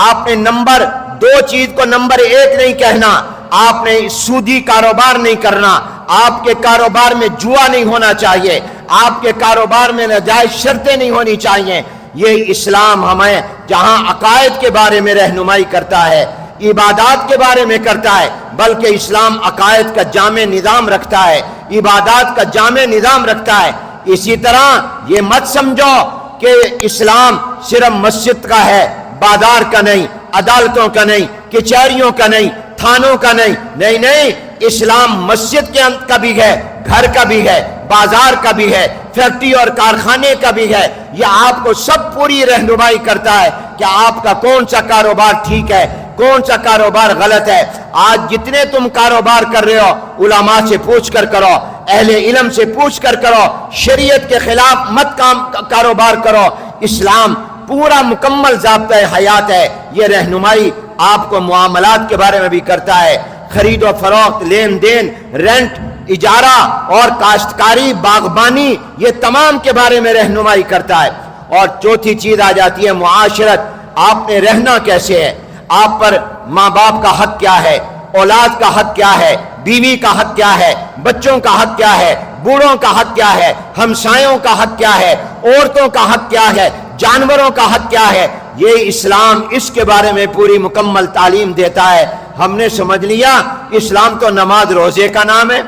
Speaker 1: آپ نے نمبر 2 چیز کو نمبر 1 نہیں کہنا، آپ نے سودی کاروبار نہیں کرنا، آپ کے کاروبار میں جوا نہیں ہونا چاہیے، آپ کے کاروبار میں ناجائز شرطیں نہیں ہونی چاہیے۔ یہ اسلام ہمیں جہاں عقائد کے بارے میں رہنمائی کرتا ہے، عبادات کے بارے میں کرتا ہے، بلکہ اسلام عقائد کا جامع نظام رکھتا ہے، عبادات کا جامع نظام رکھتا ہے۔ اسی طرح یہ مت سمجھو کہ اسلام صرف مسجد کا ہے، بازار کا نہیں، عدالتوں کا نہیں، کچہریوں کا نہیں، تھانوں کا نہیں، نہیں، اسلام مسجد کا بھی ہے، گھر کا بھی ہے، بازار کا بھی ہے، فیکٹری اور کارخانے کا بھی ہے۔ یہ آپ کو سب پوری رہنمائی کرتا ہے کہ آپ کا کون سا کاروبار ٹھیک ہے، کون سا کاروبار غلط ہے۔ آج جتنے تم کاروبار کر رہے ہو، علماء سے پوچھ کر کرو، اہل علم سے پوچھ کر کرو، شریعت کے خلاف مت کاروبار کرو۔ اسلام پورا مکمل ضابطۂ حیات ہے۔ یہ رہنمائی آپ کو معاملات کے بارے میں بھی کرتا ہے، خرید و فروخت، لین دین، رینٹ، اجارہ اور کاشتکاری، باغبانی، یہ تمام کے بارے میں رہنمائی کرتا ہے۔ اور چوتھی چیز آ جاتی ہے معاشرت، آپ نے رہنا کیسے ہے، آپ پر ماں باپ کا حق کیا ہے، اولاد کا حق کیا ہے، بیوی کا حق کیا ہے، بچوں کا حق کیا ہے، بوڑھوں کا حق کیا ہے، ہمسایوں کا حق کیا ہے، عورتوں کا حق کیا ہے، جانوروں کا حق کیا ہے۔ یہ اسلام اس کے بارے میں پوری مکمل تعلیم دیتا ہے۔ ہم نے سمجھ لیا اسلام تو نماز روزے کا نام ہے،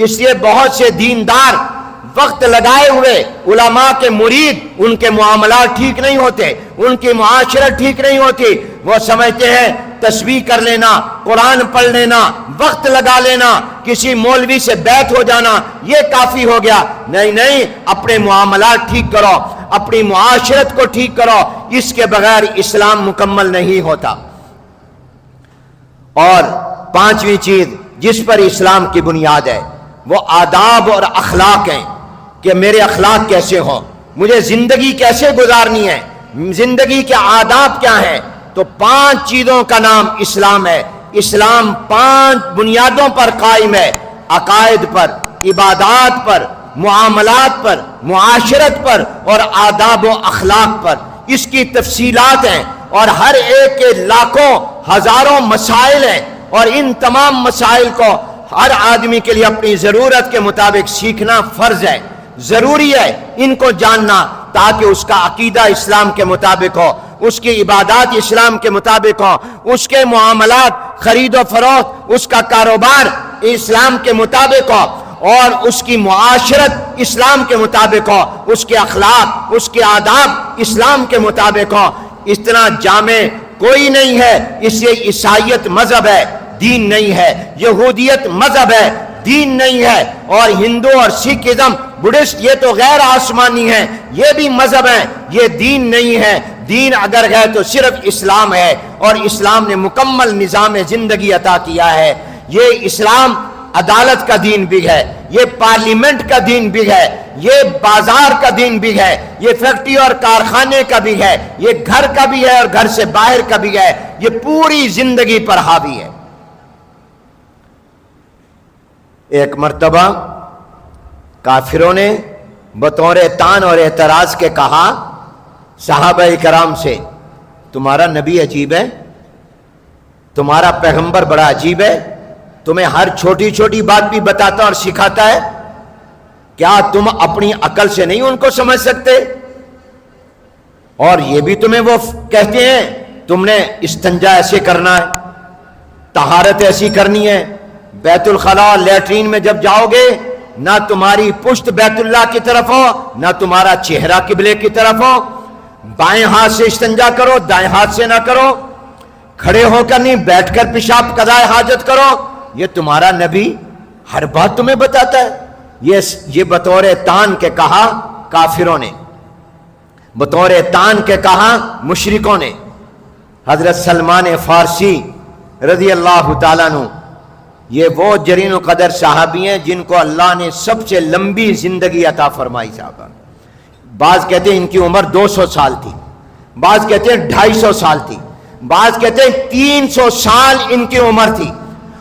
Speaker 1: اس لیے بہت سے دیندار وقت لگائے ہوئے علماء کے مرید، ان کے معاملات ٹھیک نہیں ہوتے، ان کی معاشرت ٹھیک نہیں ہوتی، وہ سمجھتے ہیں تسبیح کر لینا، قرآن پڑھ لینا، وقت لگا لینا، کسی مولوی سے بیعت ہو جانا، یہ کافی ہو گیا۔ نہیں، اپنے معاملات ٹھیک کرو، اپنی معاشرت کو ٹھیک کرو، اس کے بغیر اسلام مکمل نہیں ہوتا۔ اور 5ویں چیز جس پر اسلام کی بنیاد ہے وہ آداب اور اخلاق ہیں، کہ میرے اخلاق کیسے ہوں، مجھے زندگی کیسے گزارنی ہے، زندگی کے آداب کیا ہیں۔ تو 5 چیزوں کا نام اسلام ہے۔ اسلام 5 بنیادوں پر قائم ہے، عقائد پر، عبادات پر، معاملات پر، معاشرت پر اور آداب و اخلاق پر۔ اس کی تفصیلات ہیں، اور ہر ایک کے لاکھوں ہزاروں مسائل ہیں، اور ان تمام مسائل کو ہر آدمی کے لیے اپنی ضرورت کے مطابق سیکھنا فرض ہے، ضروری ہے ان کو جاننا، تاکہ اس کا عقیدہ اسلام کے مطابق ہو، اس کی عبادات اسلام کے مطابق ہو، اس کے معاملات، خرید و فروخت، اس کا کاروبار اسلام کے مطابق ہو، اور اس کی معاشرت اسلام کے مطابق ہو، اس کے اخلاق، اس کے آداب اسلام کے مطابق ہو۔ اتنا جامع کوئی نہیں ہے۔ اس لیے عیسائیت مذہب ہے، دین نہیں ہے، یہودیت مذہب ہے، دین نہیں ہے، اور ہندو اور سکھزم، بدھسٹ، یہ تو غیر آسمانی ہیں، یہ بھی مذہب ہیں، یہ دین نہیں ہے۔ دین اگر ہے تو صرف اسلام ہے، اور اسلام نے مکمل نظام زندگی عطا کیا ہے۔ یہ اسلام عدالت کا دین بھی ہے، یہ پارلیمنٹ کا دین بھی ہے، یہ بازار کا دین بھی ہے، یہ فیکٹری اور کارخانے کا بھی ہے، یہ گھر کا بھی ہے اور گھر سے باہر کا بھی ہے، یہ پوری زندگی پر حاوی ہے۔ ایک مرتبہ کافروں نے بطور طعن اور اعتراض کے کہا صحابہ کرام سے، تمہارا نبی عجیب ہے، تمہارا پیغمبر بڑا عجیب ہے، تمہیں ہر چھوٹی چھوٹی بات بھی بتاتا اور سکھاتا ہے؟ کیا تم اپنی عقل سے نہیں ان کو سمجھ سکتے؟ اور یہ بھی تمہیں وہ کہتے ہیں تم نے استنجا ایسے کرنا ہے، طہارت ایسی کرنی ہے، بیت الخلاء لیٹرین میں جب جاؤ گے نہ تمہاری پشت بیت اللہ کی طرف ہو نہ تمہارا چہرہ قبلے کی طرف ہو، بائیں ہاتھ سے استنجا کرو، دائیں ہاتھ سے نہ کرو، کھڑے ہو کر نہیں بیٹھ کر پیشاب قضائے حاجت کرو۔ یہ تمہارا نبی ہر بات تمہیں بتاتا ہے۔ یہ بطور تان کے کہا کافروں نے، بطور تان کے کہا مشرکوں نے۔ حضرت سلمان فارسی رضی اللہ تعالیٰ عنہ یہ وہ جلیل القدر صحابی ہیں جن کو اللہ نے سب سے لمبی زندگی عطا فرمائی صاحبہ۔ بعض کہتے ہیں ان کی عمر 200 سال تھی، بعض کہتے ہیں 250 سال تھی، بعض کہتے ہیں 300 سال ان کی عمر تھی،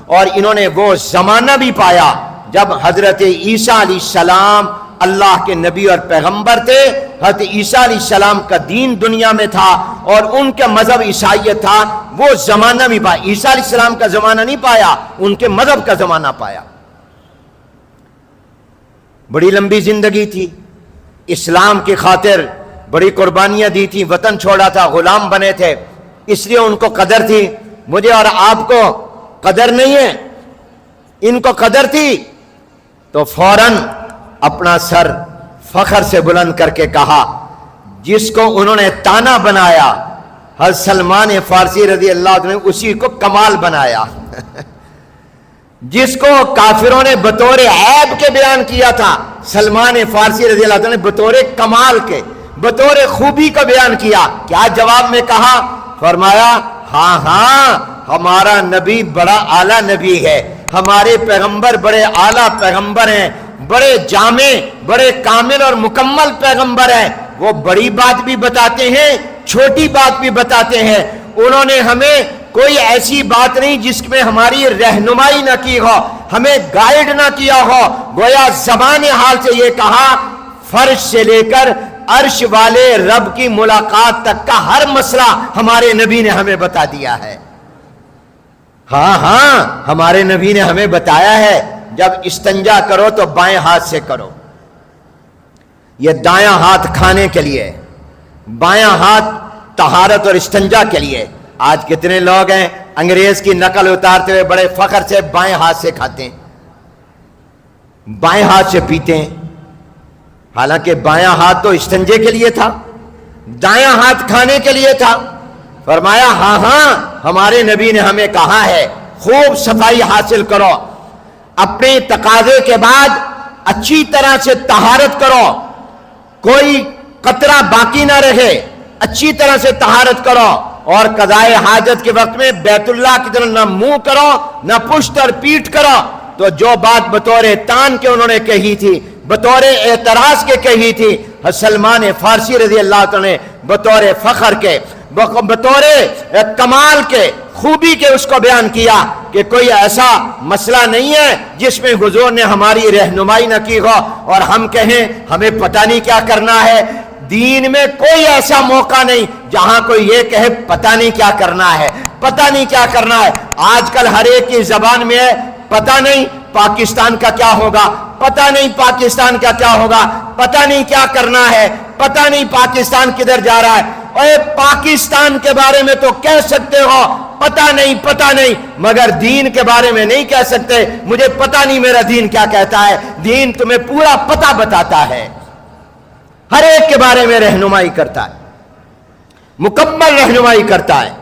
Speaker 1: اور انہوں نے وہ زمانہ بھی پایا جب حضرت عیسیٰ علیہ السلام اللہ کے نبی اور پیغمبر تھے۔ حضرت عیسیٰ علیہ السلام کا دین دنیا میں تھا اور ان کا مذہب عیسائیت تھا، وہ زمانہ بھی پایا۔ عیسیٰ علیہ السلام کا زمانہ نہیں پایا، ان کے مذہب کا زمانہ پایا۔ بڑی لمبی زندگی تھی، اسلام کی خاطر بڑی قربانیاں دی تھی، وطن چھوڑا تھا، غلام بنے تھے، اس لیے ان کو قدر تھی۔ مجھے اور آپ کو قدر نہیں ہے، ان کو قدر تھی، تو فوراً اپنا سر فخر سے بلند کر کے کہا، جس کو انہوں نے تانا بنایا حضرت سلمان فارسی رضی اللہ عنہ نے اسی کو کمال بنایا۔ جس کو کافروں نے بطور عیب کے بیان کیا تھا، سلمان فارسی رضی اللہ عنہ نے بطور کمال کے، بطور خوبی کا بیان کیا۔ کیا جواب میں کہا؟ فرمایا ہاں ہاں ہمارا نبی بڑا اعلیٰ نبی ہے، ہمارے پیغمبر بڑے اعلیٰ پیغمبر ہیں، بڑے جامع، بڑے کامل اور مکمل پیغمبر ہیں۔ وہ بڑی بات بھی بتاتے ہیں، چھوٹی بات بھی بتاتے ہیں۔ انہوں نے ہمیں کوئی ایسی بات نہیں جس میں ہماری رہنمائی نہ کی ہو، ہمیں گائیڈ نہ کیا ہو۔ گویا زبان حال سے یہ کہا، فرش سے لے کر عرش والے رب کی ملاقات تک کا ہر مسئلہ ہمارے نبی نے ہمیں بتا دیا ہے۔ ہاں ہاں ہمارے نبی نے ہمیں بتایا ہے جب استنجا کرو تو بائیں ہاتھ سے کرو، یہ دایاں ہاتھ کھانے کے لیے، بایاں ہاتھ طہارت اور استنجا کے لیے۔ آج کتنے لوگ ہیں انگریز کی نقل اتارتے ہوئے بڑے فخر سے بائیں ہاتھ سے کھاتے ہیں، بائیں ہاتھ سے پیتے ہیں، حالانکہ بایاں ہاتھ تو استنجے کے لیے تھا، دایاں ہاتھ کھانے کے لیے تھا۔ فرمایا ہاں ہاں ہمارے نبی نے ہمیں کہا ہے خوب صفائی حاصل کرو، اپنے تقاضے کے بعد اچھی طرح سے طہارت کرو، کوئی قطرہ باقی نہ رہے، اچھی طرح سے طہارت کرو، اور قضائے حاجت کے وقت میں بیت اللہ کی طرف نہ منہ کرو نہ پشت اور پیٹھ کرو۔ تو جو بات بطور تان کے انہوں نے کہی تھی، بطور اعتراض کے کہی تھی، سلمان فارسی رضی اللہ عنہ نے بطور فخر کے، بطور کمال کے، خوبی کے اس کو بیان کیا کہ کوئی ایسا مسئلہ نہیں ہے جس میں حضور نے ہماری رہنمائی نہ کی ہو اور ہم کہیں ہمیں پتہ نہیں کیا کرنا ہے۔ دین میں کوئی ایسا موقع نہیں جہاں کوئی یہ کہے پتہ نہیں کیا کرنا ہے، پتہ نہیں کیا کرنا ہے۔ آج کل ہر ایک کی زبان میں ہے پتہ نہیں پاکستان کا کیا ہوگا، پتہ نہیں پاکستان کا کیا ہوگا، پتہ نہیں کیا کرنا ہے، پتہ نہیں پاکستان کدھر جا رہا ہے۔ اے پاکستان کے بارے میں تو کہہ سکتے ہو پتہ نہیں، مگر دین کے بارے میں نہیں کہہ سکتے مجھے پتہ نہیں میرا دین کیا کہتا ہے۔ دین تمہیں پورا پتہ بتاتا ہے، ہر ایک کے بارے میں رہنمائی کرتا ہے، مکمل رہنمائی کرتا ہے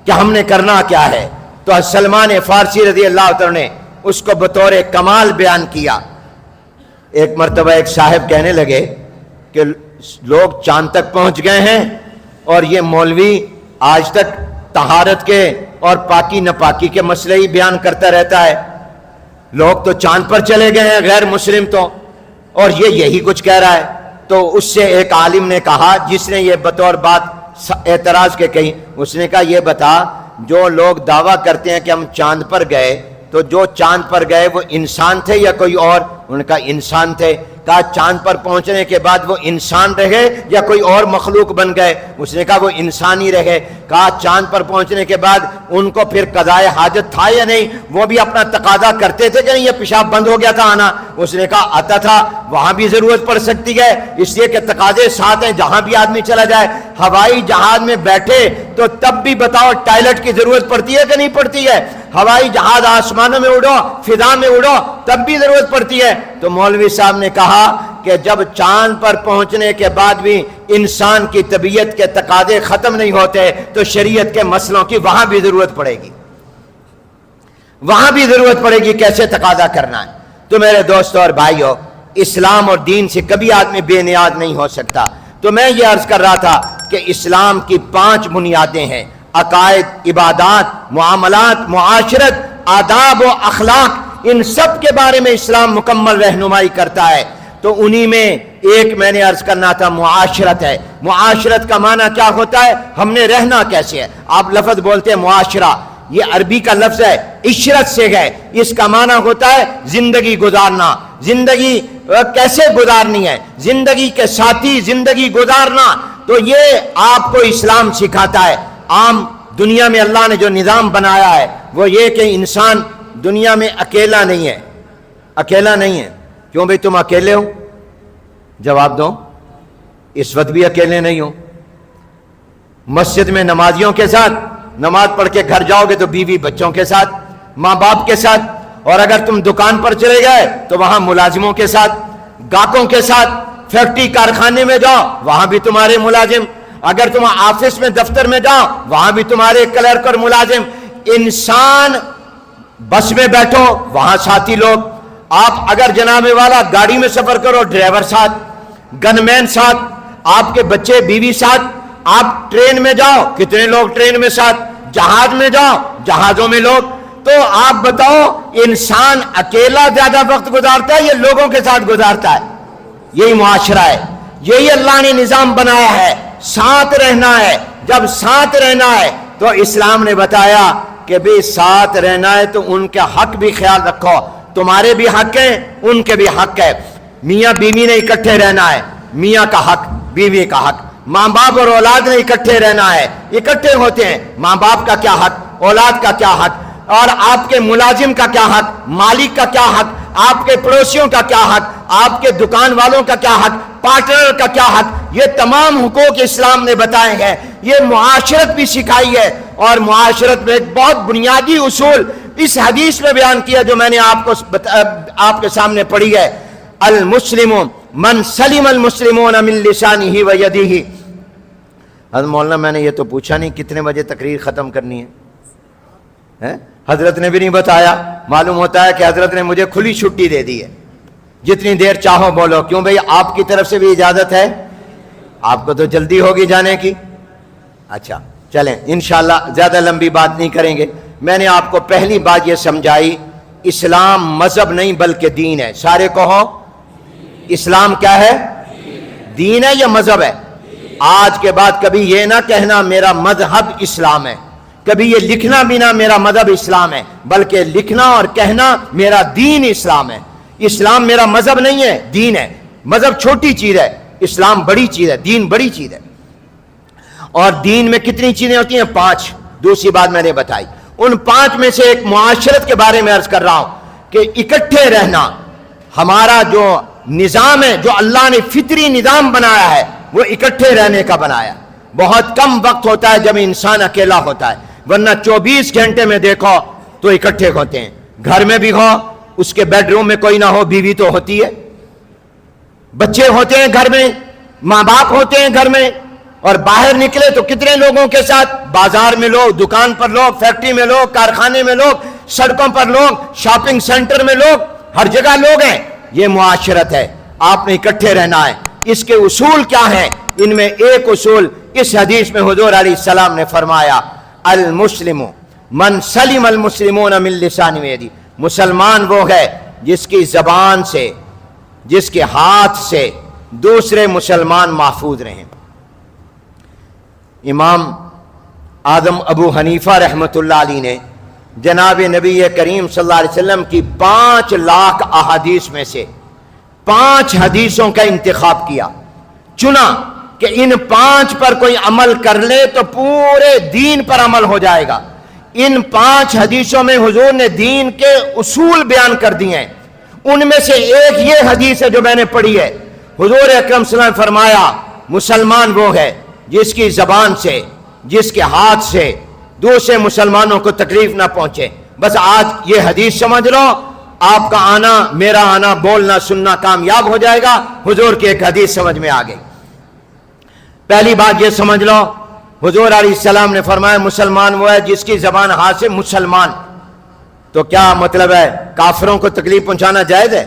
Speaker 1: کہ ہم نے کرنا کیا ہے۔ تو سلمان فارسی رضی اللہ عنہ نے اس کو بطور کمال بیان کیا۔ ایک مرتبہ ایک صاحب کہنے لگے کہ لوگ چاند تک پہنچ گئے ہیں اور یہ مولوی آج تک طہارت کے اور پاکی ناپاکی کے مسئلے ہی بیان کرتا رہتا ہے، لوگ تو چاند پر چلے گئے ہیں غیر مسلم تو، اور یہ یہی کچھ کہہ رہا ہے۔ تو اس سے ایک عالم نے کہا جس نے یہ بطور بات اعتراض کے کہی، اس نے کہا یہ بتا جو لوگ دعویٰ کرتے ہیں کہ ہم چاند پر گئے تو جو چاند پر گئے وہ انسان تھے یا کوئی اور؟ ان کا انسان تھے۔ کہا چاند پر پہنچنے کے بعد وہ انسان رہے یا کوئی اور مخلوق بن گئے؟ اس نے کہا وہ انسان ہی رہے۔ کہا چاند پر پہنچنے کے بعد ان کو پھر قضائے حاجت تھا یا نہیں؟ وہ بھی اپنا تقاضا کرتے تھے کہ نہیں یہ پیشاب بند ہو گیا تھا آنا؟ اس نے کہا آتا تھا، وہاں بھی ضرورت پڑ سکتی ہے، اس لیے کہ تقاضے ساتھ ہیں، جہاں بھی آدمی چلا جائے۔ ہوائی جہاز میں بیٹھے تو تب بھی بتاؤ ٹائلٹ کی ضرورت پڑتی ہے کہ نہیں پڑتی ہے؟ ہوائی جہاز آسمانوں میں اڑو، فضا میں اڑو، تب بھی ضرورت پڑتی ہے۔ تو مولوی صاحب نے کہا کہ جب چاند پر پہنچنے کے بعد بھی انسان کی طبیعت کے تقاضے ختم نہیں ہوتے تو شریعت کے مسئلوں کی وہاں بھی ضرورت پڑے گی، وہاں بھی ضرورت پڑے گی کیسے تقاضا کرنا ہے۔ تو میرے دوستوں اور بھائیوں، اسلام اور دین سے کبھی آدمی بے نیاز نہیں ہو سکتا۔ تو میں یہ عرض کر رہا تھا کہ اسلام کی 5 بنیادیں ہیں: عقائد، عبادات، معاملات، معاشرت، آداب و اخلاق۔ ان سب کے بارے میں اسلام مکمل رہنمائی کرتا ہے۔ تو انہی میں ایک میں نے عرض کرنا تھا معاشرت ہے۔ معاشرت کا معنی کیا ہوتا ہے؟ ہم نے رہنا کیسے ہے؟ آپ لفظ بولتے ہیں معاشرہ، یہ عربی کا لفظ ہے، عشرت سے ہے۔ اس کا معنی ہوتا ہے زندگی گزارنا۔ زندگی کیسے گزارنی ہے؟ زندگی کے ساتھی زندگی گزارنا۔ تو یہ آپ کو اسلام سکھاتا ہے۔ عام دنیا میں اللہ نے جو نظام بنایا ہے وہ یہ کہ انسان دنیا میں اکیلا نہیں ہے، اکیلا نہیں ہے۔ کیوں بھئی تم اکیلے ہو؟ جواب دو، اس وقت بھی اکیلے نہیں ہو۔ مسجد میں نمازیوں کے ساتھ، نماز پڑھ کے گھر جاؤ گے تو بیوی بچوں کے ساتھ، ماں باپ کے ساتھ، اور اگر تم دکان پر چلے گئے تو وہاں ملازموں کے ساتھ، گاہکوں کے ساتھ، فیکٹری کارخانے میں جاؤ وہاں بھی تمہارے ملازم، اگر تم آفس میں دفتر میں جاؤ وہاں بھی تمہارے کلرک اور ملازم۔ انسان بس میں بیٹھو وہاں ساتھی لوگ، آپ اگر جناب والا گاڑی میں سفر کرو ڈرائیور ساتھ، گن مین ساتھ، آپ کے بچے بیوی ساتھ، آپ ٹرین میں جاؤ کتنے لوگ ٹرین میں ساتھ، جہاز میں جاؤ جہازوں میں لوگ۔ تو آپ بتاؤ انسان اکیلا زیادہ وقت گزارتا ہے یا لوگوں کے ساتھ گزارتا ہے؟ یہی معاشرہ ہے، یہی اللہ نے نظام بنایا ہے، ساتھ رہنا ہے۔ جب ساتھ رہنا ہے تو اسلام نے بتایا کہ بھی ساتھ رہنا ہے تو ان کے حق بھی خیال رکھو، تمہارے بھی حق ہیں ان کے بھی حق ہے۔ میاں بیوی نے اکٹھے رہنا ہے، میاں کا حق، بیوی کا حق۔ ماں باپ اور اولاد نے اکٹھے رہنا ہے، اکٹھے ہوتے ہیں۔ ماں باپ کا کیا حق، اولاد کا کیا حق، اور آپ کے ملازم کا کیا حق، مالک کا کیا حق، آپ کے پڑوسیوں کا کیا حق، آپ کے دکان والوں کا کیا حق، پارٹنر کا کیا حق۔ یہ تمام حقوق اسلام نے بتائے ہیں۔ یہ معاشرت بھی سکھائی ہے، اور معاشرت میں ایک بہت بنیادی اصول اس حدیث میں بیان کیا جو میں نے آپ کے سامنے پڑھی ہے: المسلم من سلم المسلمون من لسانہ و یدہ۔ حضرت مولانا میں نے یہ تو پوچھا نہیں کتنے بجے تقریر ختم کرنی ہے، حضرت نے بھی نہیں بتایا۔ معلوم ہوتا ہے کہ حضرت نے مجھے کھلی چھٹی دے دی ہے، جتنی دیر چاہو بولو۔ کیوں بھئی آپ کی طرف سے بھی اجازت ہے؟ آپ کو تو جلدی ہوگی جانے کی۔ اچھا چلیں انشاءاللہ زیادہ لمبی بات نہیں کریں گے۔ میں نے آپ کو پہلی بات یہ سمجھائی، اسلام مذہب نہیں بلکہ دین ہے۔ سارے کہو اسلام کیا ہے؟ دین ہے یا مذہب ہے؟ آج کے بعد کبھی یہ نہ کہنا میرا مذہب اسلام ہے، کبھی یہ لکھنا بھی نہ میرا مذہب اسلام ہے، بلکہ لکھنا اور کہنا میرا دین اسلام ہے۔ اسلام میرا مذہب نہیں ہے، دین ہے۔ مذہب چھوٹی چیز ہے، اسلام بڑی چیز ہے، دین بڑی چیز ہے۔ اور دین میں کتنی چیزیں ہوتی ہیں؟ 5۔ دوسری بات میں نے بتائی، ان 5 میں سے ایک معاشرت کے بارے میں عرض کر رہا ہوں کہ اکٹھے رہنا۔ ہمارا جو نظام ہے، جو اللہ نے فطری نظام بنایا ہے، وہ اکٹھے رہنے کا بنایا۔ بہت کم وقت ہوتا ہے جب انسان اکیلا ہوتا ہے، ورنہ 24 گھنٹے میں دیکھو تو اکٹھے ہوتے ہیں۔ گھر میں بھی ہو، اس کے بیڈ روم میں کوئی نہ ہو، بیوی تو ہوتی ہے، بچے ہوتے ہیں گھر میں، ماں باپ ہوتے ہیں گھر میں، اور باہر نکلے تو کتنے لوگوں کے ساتھ، بازار میں لوگ، دکان پر لوگ، فیکٹری میں لوگ، کارخانے میں لوگ، سڑکوں پر لوگ، شاپنگ سینٹر میں لوگ، ہر جگہ لوگ ہیں۔ یہ معاشرت ہے، آپ نے اکٹھے رہنا ہے۔ اس کے اصول کیا ہیں؟ ان میں ایک اصول اس حدیث میں حضور علیہ السلام نے فرمایا: المسلم من سلم المسلمون من لسانہ و یدہ۔ مسلمان وہ ہے جس کی زبان سے، جس کے ہاتھ سے دوسرے مسلمان محفوظ رہیں۔ امام اعظم ابو حنیفہ رحمۃ اللہ علیہ نے جناب نبی کریم صلی اللہ علیہ وسلم کی 5 لاکھ احادیث میں سے 5 حدیثوں کا انتخاب کیا، چنا کہ ان 5 پر کوئی عمل کر لے تو پورے دین پر عمل ہو جائے گا۔ ان 5 حدیثوں میں حضور نے دین کے اصول بیان کر دیے ہیں۔ ان میں سے ایک یہ حدیث ہے جو میں نے پڑھی ہے، حضور اکرم صلی اللہ علیہ وسلم نے فرمایا مسلمان وہ ہے جس کی زبان سے، جس کے ہاتھ سے دوسرے مسلمانوں کو تکلیف نہ پہنچے۔ بس آج یہ حدیث سمجھ لو، آپ کا آنا، میرا آنا، بولنا سننا کامیاب ہو جائے گا۔ حضور کی ایک حدیث سمجھ میں آ گئی۔ پہلی بات یہ سمجھ لو، حضور علیہ السلام نے فرمایا مسلمان وہ ہے جس کی زبان ہاتھ سے، مسلمان تو کیا مطلب ہے؟ کافروں کو تکلیف پہنچانا جائز ہے؟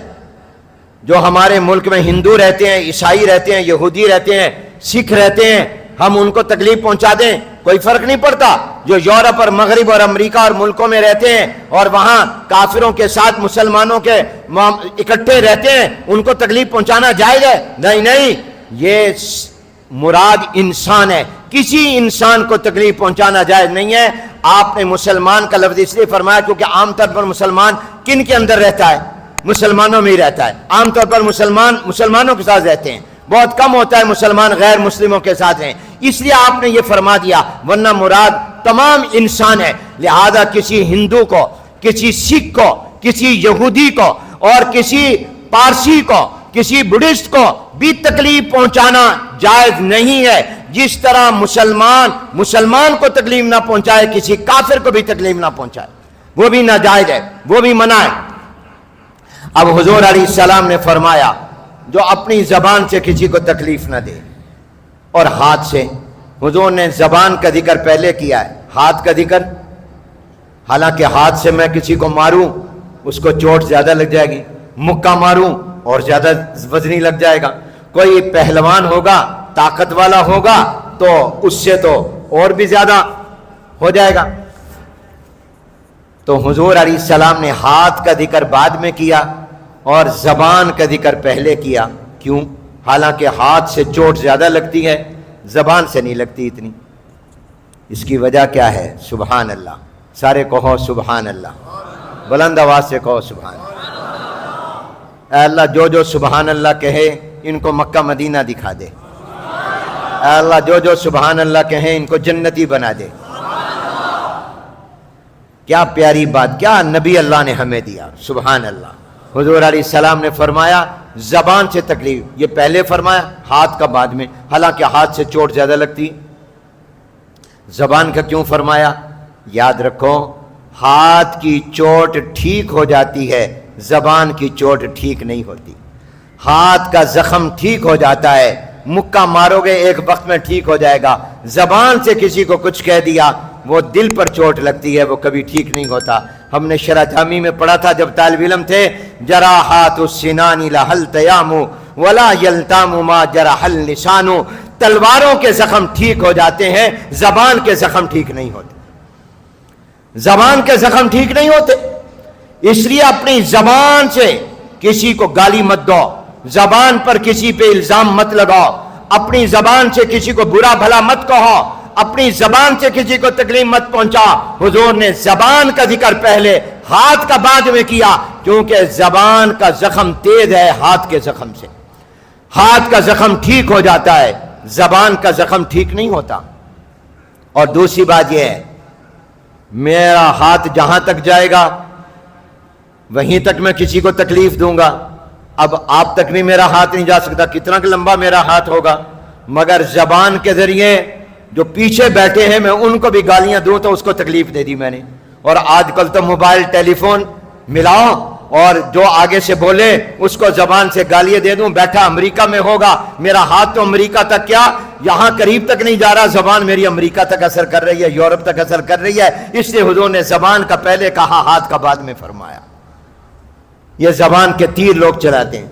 Speaker 1: جو ہمارے ملک میں ہندو رہتے ہیں، عیسائی رہتے ہیں، یہودی رہتے ہیں، سکھ رہتے ہیں، ہم ان کو تکلیف پہنچا دیں کوئی فرق نہیں پڑتا۔ جو یورپ اور مغرب اور امریکہ اور ملکوں میں رہتے ہیں اور وہاں کافروں کے ساتھ مسلمانوں کے اکٹھے رہتے ہیں، ان کو تکلیف پہنچانا جائز ہے؟ نہیں نہیں، یہ مراد انسان ہے، کسی انسان کو تکلیف پہنچانا جائز نہیں ہے۔ آپ نے مسلمان کا لفظ اس لیے فرمایا کیونکہ عام طور پر مسلمان کن کے اندر رہتا ہے؟ مسلمانوں میں ہی رہتا ہے۔ عام طور پر مسلمانوں کے ساتھ رہتے ہیں، بہت کم ہوتا ہے مسلمان غیر مسلموں کے ساتھ ہیں، اس لیے آپ نے یہ فرما دیا، ورنہ مراد تمام انسان ہے۔ لہذا کسی ہندو کو، کسی سکھ کو، کسی یہودی کو اور کسی پارسی کو، کسی بدھسٹ کو بھی تکلیف پہنچانا جائز نہیں ہے۔ جس طرح مسلمان کو تکلیف نہ پہنچائے، کسی کافر کو بھی تکلیف نہ پہنچائے، وہ بھی ناجائز ہے، وہ بھی منع ہے۔ اب حضور علیہ السلام نے فرمایا جو اپنی زبان سے کسی کو تکلیف نہ دے، اور ہاتھ سے، حضور نے زبان کا ذکر پہلے کیا ہے، ہاتھ کا ذکر، حالانکہ ہاتھ سے میں کسی کو ماروں اس کو چوٹ زیادہ لگ جائے گی، مکہ ماروں اور زیادہ وزنی لگ جائے گا، کوئی پہلوان ہوگا طاقت والا ہوگا تو اس سے تو اور بھی زیادہ ہو جائے گا۔ تو حضور علیہ السلام نے ہاتھ کا ذکر بعد میں کیا اور زبان کا ذکر پہلے کیا۔ کیوں؟ حالانکہ ہاتھ سے چوٹ زیادہ لگتی ہے، زبان سے نہیں لگتی اتنی۔ اس کی وجہ کیا ہے؟ سبحان اللہ، سارے کہو سبحان اللہ، بلند آواز سے کہو سبحان اللہ۔ اے اللہ جو جو سبحان اللہ کہے ان کو مکہ مدینہ دکھا دے، اے اللہ جو جو سبحان اللہ کہیں ان کو جنتی بنا دے۔ کیا پیاری بات، کیا نبی اللہ نے ہمیں دیا، سبحان اللہ۔ حضور علیہ السلام نے فرمایا زبان سے تکلیف، یہ پہلے فرمایا، ہاتھ کا بعد میں، حالانکہ ہاتھ سے چوٹ زیادہ لگتی۔ زبان کا کیوں فرمایا؟ یاد رکھو، ہاتھ کی چوٹ ٹھیک ہو جاتی ہے، زبان کی چوٹ ٹھیک نہیں ہوتی۔ ہاتھ کا زخم ٹھیک ہو جاتا ہے، مکہ مارو گے ایک وقت میں ٹھیک ہو جائے گا، زبان سے کسی کو کچھ کہہ دیا وہ دل پر چوٹ لگتی ہے، وہ کبھی ٹھیک نہیں ہوتا۔ ہم نے شرح جامی میں پڑھا تھا جب طالب علم تھے، جراحات السنان لها التیام ولا یلتام ما جرح اللسان، تلواروں کے زخم ٹھیک ہو جاتے ہیں، زبان کے زخم ٹھیک نہیں ہوتے، زبان کے زخم ٹھیک نہیں ہوتے۔ اس لیے اپنی زبان سے کسی کو گالی مت دو، زبان پر کسی پہ الزام مت لگاؤ، اپنی زبان سے کسی کو برا بھلا مت کہو، اپنی زبان سے کسی کو تکلیف مت پہنچا۔ حضور نے زبان کا ذکر پہلے، ہاتھ کا بعد میں کیا، کیونکہ زبان کا زخم تیز ہے ہاتھ کے زخم سے، ہاتھ کا زخم ٹھیک ہو جاتا ہے، زبان کا زخم ٹھیک نہیں ہوتا۔ اور دوسری بات یہ ہے، میرا ہاتھ جہاں تک جائے گا وہیں تک میں کسی کو تکلیف دوں گا۔ اب آپ تک بھی میرا ہاتھ نہیں جا سکتا، کتنا لمبا میرا ہاتھ ہوگا، مگر زبان کے ذریعے جو پیچھے بیٹھے ہیں میں ان کو بھی گالیاں دوں تو اس کو تکلیف دے دی میں نے۔ اور آج کل تو موبائل ٹیلی فون ملاؤ اور جو آگے سے بولے اس کو زبان سے گالیاں دے دوں، بیٹھا امریکہ میں ہوگا، میرا ہاتھ تو امریکہ تک کیا یہاں قریب تک نہیں جا رہا، زبان میری امریکہ تک اثر کر رہی ہے، یورپ تک اثر کر رہی ہے۔ اس لیے حضور نے زبان کا پہلے کہا، ہاتھ کا بعد میں فرمایا۔ یہ زبان کے تیر لوگ چلاتے ہیں،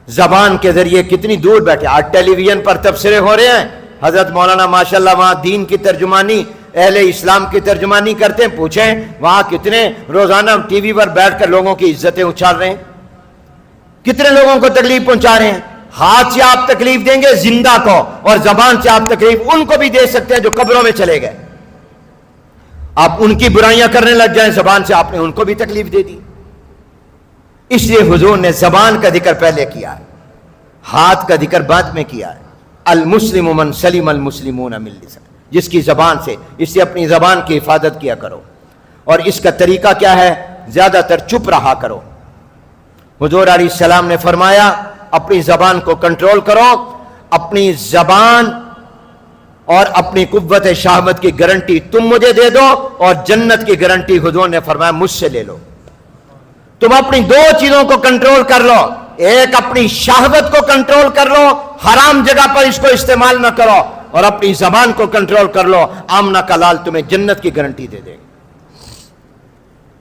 Speaker 1: زبان کے ذریعے کتنی دور بیٹھے، آج ٹیلی ویژن پر تبصرے ہو رہے ہیں، حضرت مولانا ماشاءاللہ وہاں دین کی ترجمانی، اہل اسلام کی ترجمانی کرتے ہیں، پوچھیں وہاں کتنے روزانہ ٹی وی پر بیٹھ کر لوگوں کی عزتیں اچھال رہے ہیں، کتنے لوگوں کو تکلیف پہنچا رہے ہیں۔ ہاتھ سے آپ تکلیف دیں گے زندہ کو، اور زبان سے آپ تکلیف ان کو بھی دے سکتے ہیں جو قبروں میں چلے گئے۔ آپ ان کی برائیاں کرنے لگ جائیں، زبان سے آپ نے ان کو بھی تکلیف دے دی۔ اس لیے حضور نے زبان کا ذکر پہلے کیا ہے، ہاتھ کا ذکر بعد میں کیا ہے۔ المسلم من سلم المسلمون من لسانہ، جس کی زبان سے، اس لیے اپنی زبان کی حفاظت کیا کرو۔ اور اس کا طریقہ کیا ہے؟ زیادہ تر چپ رہا کرو۔ حضور علیہ السلام نے فرمایا اپنی زبان کو کنٹرول کرو، اپنی زبان اور اپنی قوت شہوت کی گارنٹی تم مجھے دے دو، اور جنت کی گارنٹی حضور نے فرمایا مجھ سے لے لو۔ تم اپنی دو چیزوں کو کنٹرول کر لو، ایک اپنی شہوت کو کنٹرول کر لو، حرام جگہ پر اس کو استعمال نہ کرو، اور اپنی زبان کو کنٹرول کر لو، آمنہ کا لال تمہیں جنت کی گارنٹی دے دے گا۔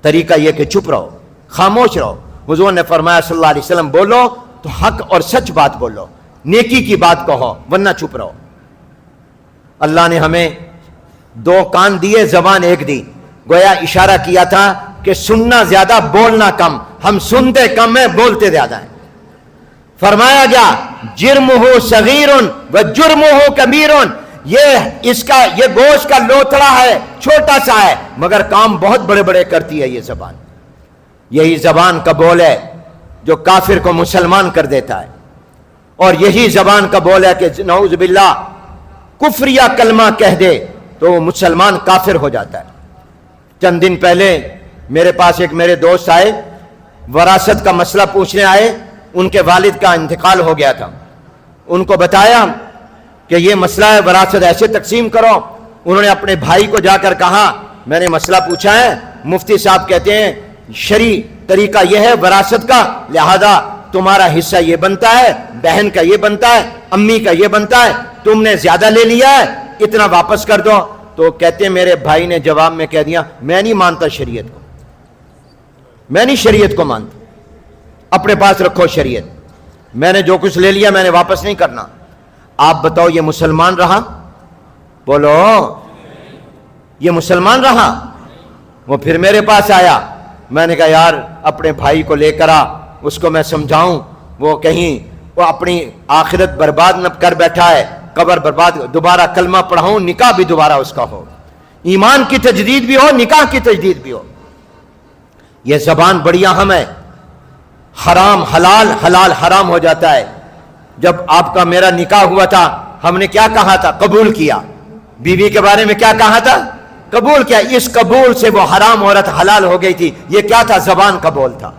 Speaker 1: طریقہ یہ کہ چپ رہو، خاموش رہو۔ حضور نے فرمایا صلی اللہ علیہ وسلم بولو تو حق اور سچ بات بولو، نیکی کی بات کہو، ورنہ چپ رہو۔ اللہ نے ہمیں دو کان دیے، زبان ایک دی، گویا اشارہ کیا تھا کہ سننا زیادہ بولنا کم، ہم سنتے کم ہیں بولتے زیادہ ہیں۔ فرمایا گیا جرمہ صغیر و جرمہ کبیر، یہ گوشت کا لوتھڑا ہے، چھوٹا سا ہے، مگر کام بہت بڑے بڑے کرتی ہے یہ زبان۔ یہی زبان کا بول ہے جو کافر کو مسلمان کر دیتا ہے، اور یہی زبان کا بول ہے کہ نعوذ باللہ کفریہ کلمہ کہہ دے تو وہ مسلمان کافر ہو جاتا ہے۔ چند دن پہلے میرے پاس ایک میرے دوست آئے، وراثت کا مسئلہ پوچھنے آئے، ان کے والد کا انتقال ہو گیا تھا۔ ان کو بتایا کہ یہ مسئلہ ہے، وراثت ایسے تقسیم کرو۔ انہوں نے اپنے بھائی کو جا کر کہا میں نے مسئلہ پوچھا ہے، مفتی صاحب کہتے ہیں شرعی طریقہ یہ ہے وراثت کا، لہذا تمہارا حصہ یہ بنتا ہے، بہن کا یہ بنتا ہے، امی کا یہ بنتا ہے، تم نے زیادہ لے لیا ہے، اتنا واپس کر دو۔ تو کہتے ہیں میرے بھائی نے جواب میں کہہ دیا میں نہیں مانتا شریعت کو، میں نہیں شریعت کو مانتا، اپنے پاس رکھو شریعت، میں نے جو کچھ لے لیا میں نے واپس نہیں کرنا۔ آپ بتاؤ یہ مسلمان رہا؟ بولو یہ مسلمان رہا؟ وہ پھر میرے پاس آیا، میں نے کہا یار اپنے بھائی کو لے کر آ، اس کو میں سمجھاؤں، وہ کہیں وہ اپنی آخرت برباد نہ کر بیٹھا ہے، قبر برباد، دوبارہ کلمہ پڑھاؤں، نکاح بھی دوبارہ اس کا ہو، ایمان کی تجدید بھی ہو، نکاح کی تجدید بھی ہو۔ یہ زبان بڑی اہم ہے۔ حرام حلال، حلال حرام ہو جاتا ہے۔ جب آپ کا میرا نکاح ہوا تھا ہم نے کیا کہا تھا؟ قبول کیا۔ بیوی کے بارے میں کیا کہا تھا؟ قبول کیا۔ اس قبول سے وہ حرام عورت حلال ہو گئی تھی۔ یہ کیا تھا؟ زبان کا بول تھا،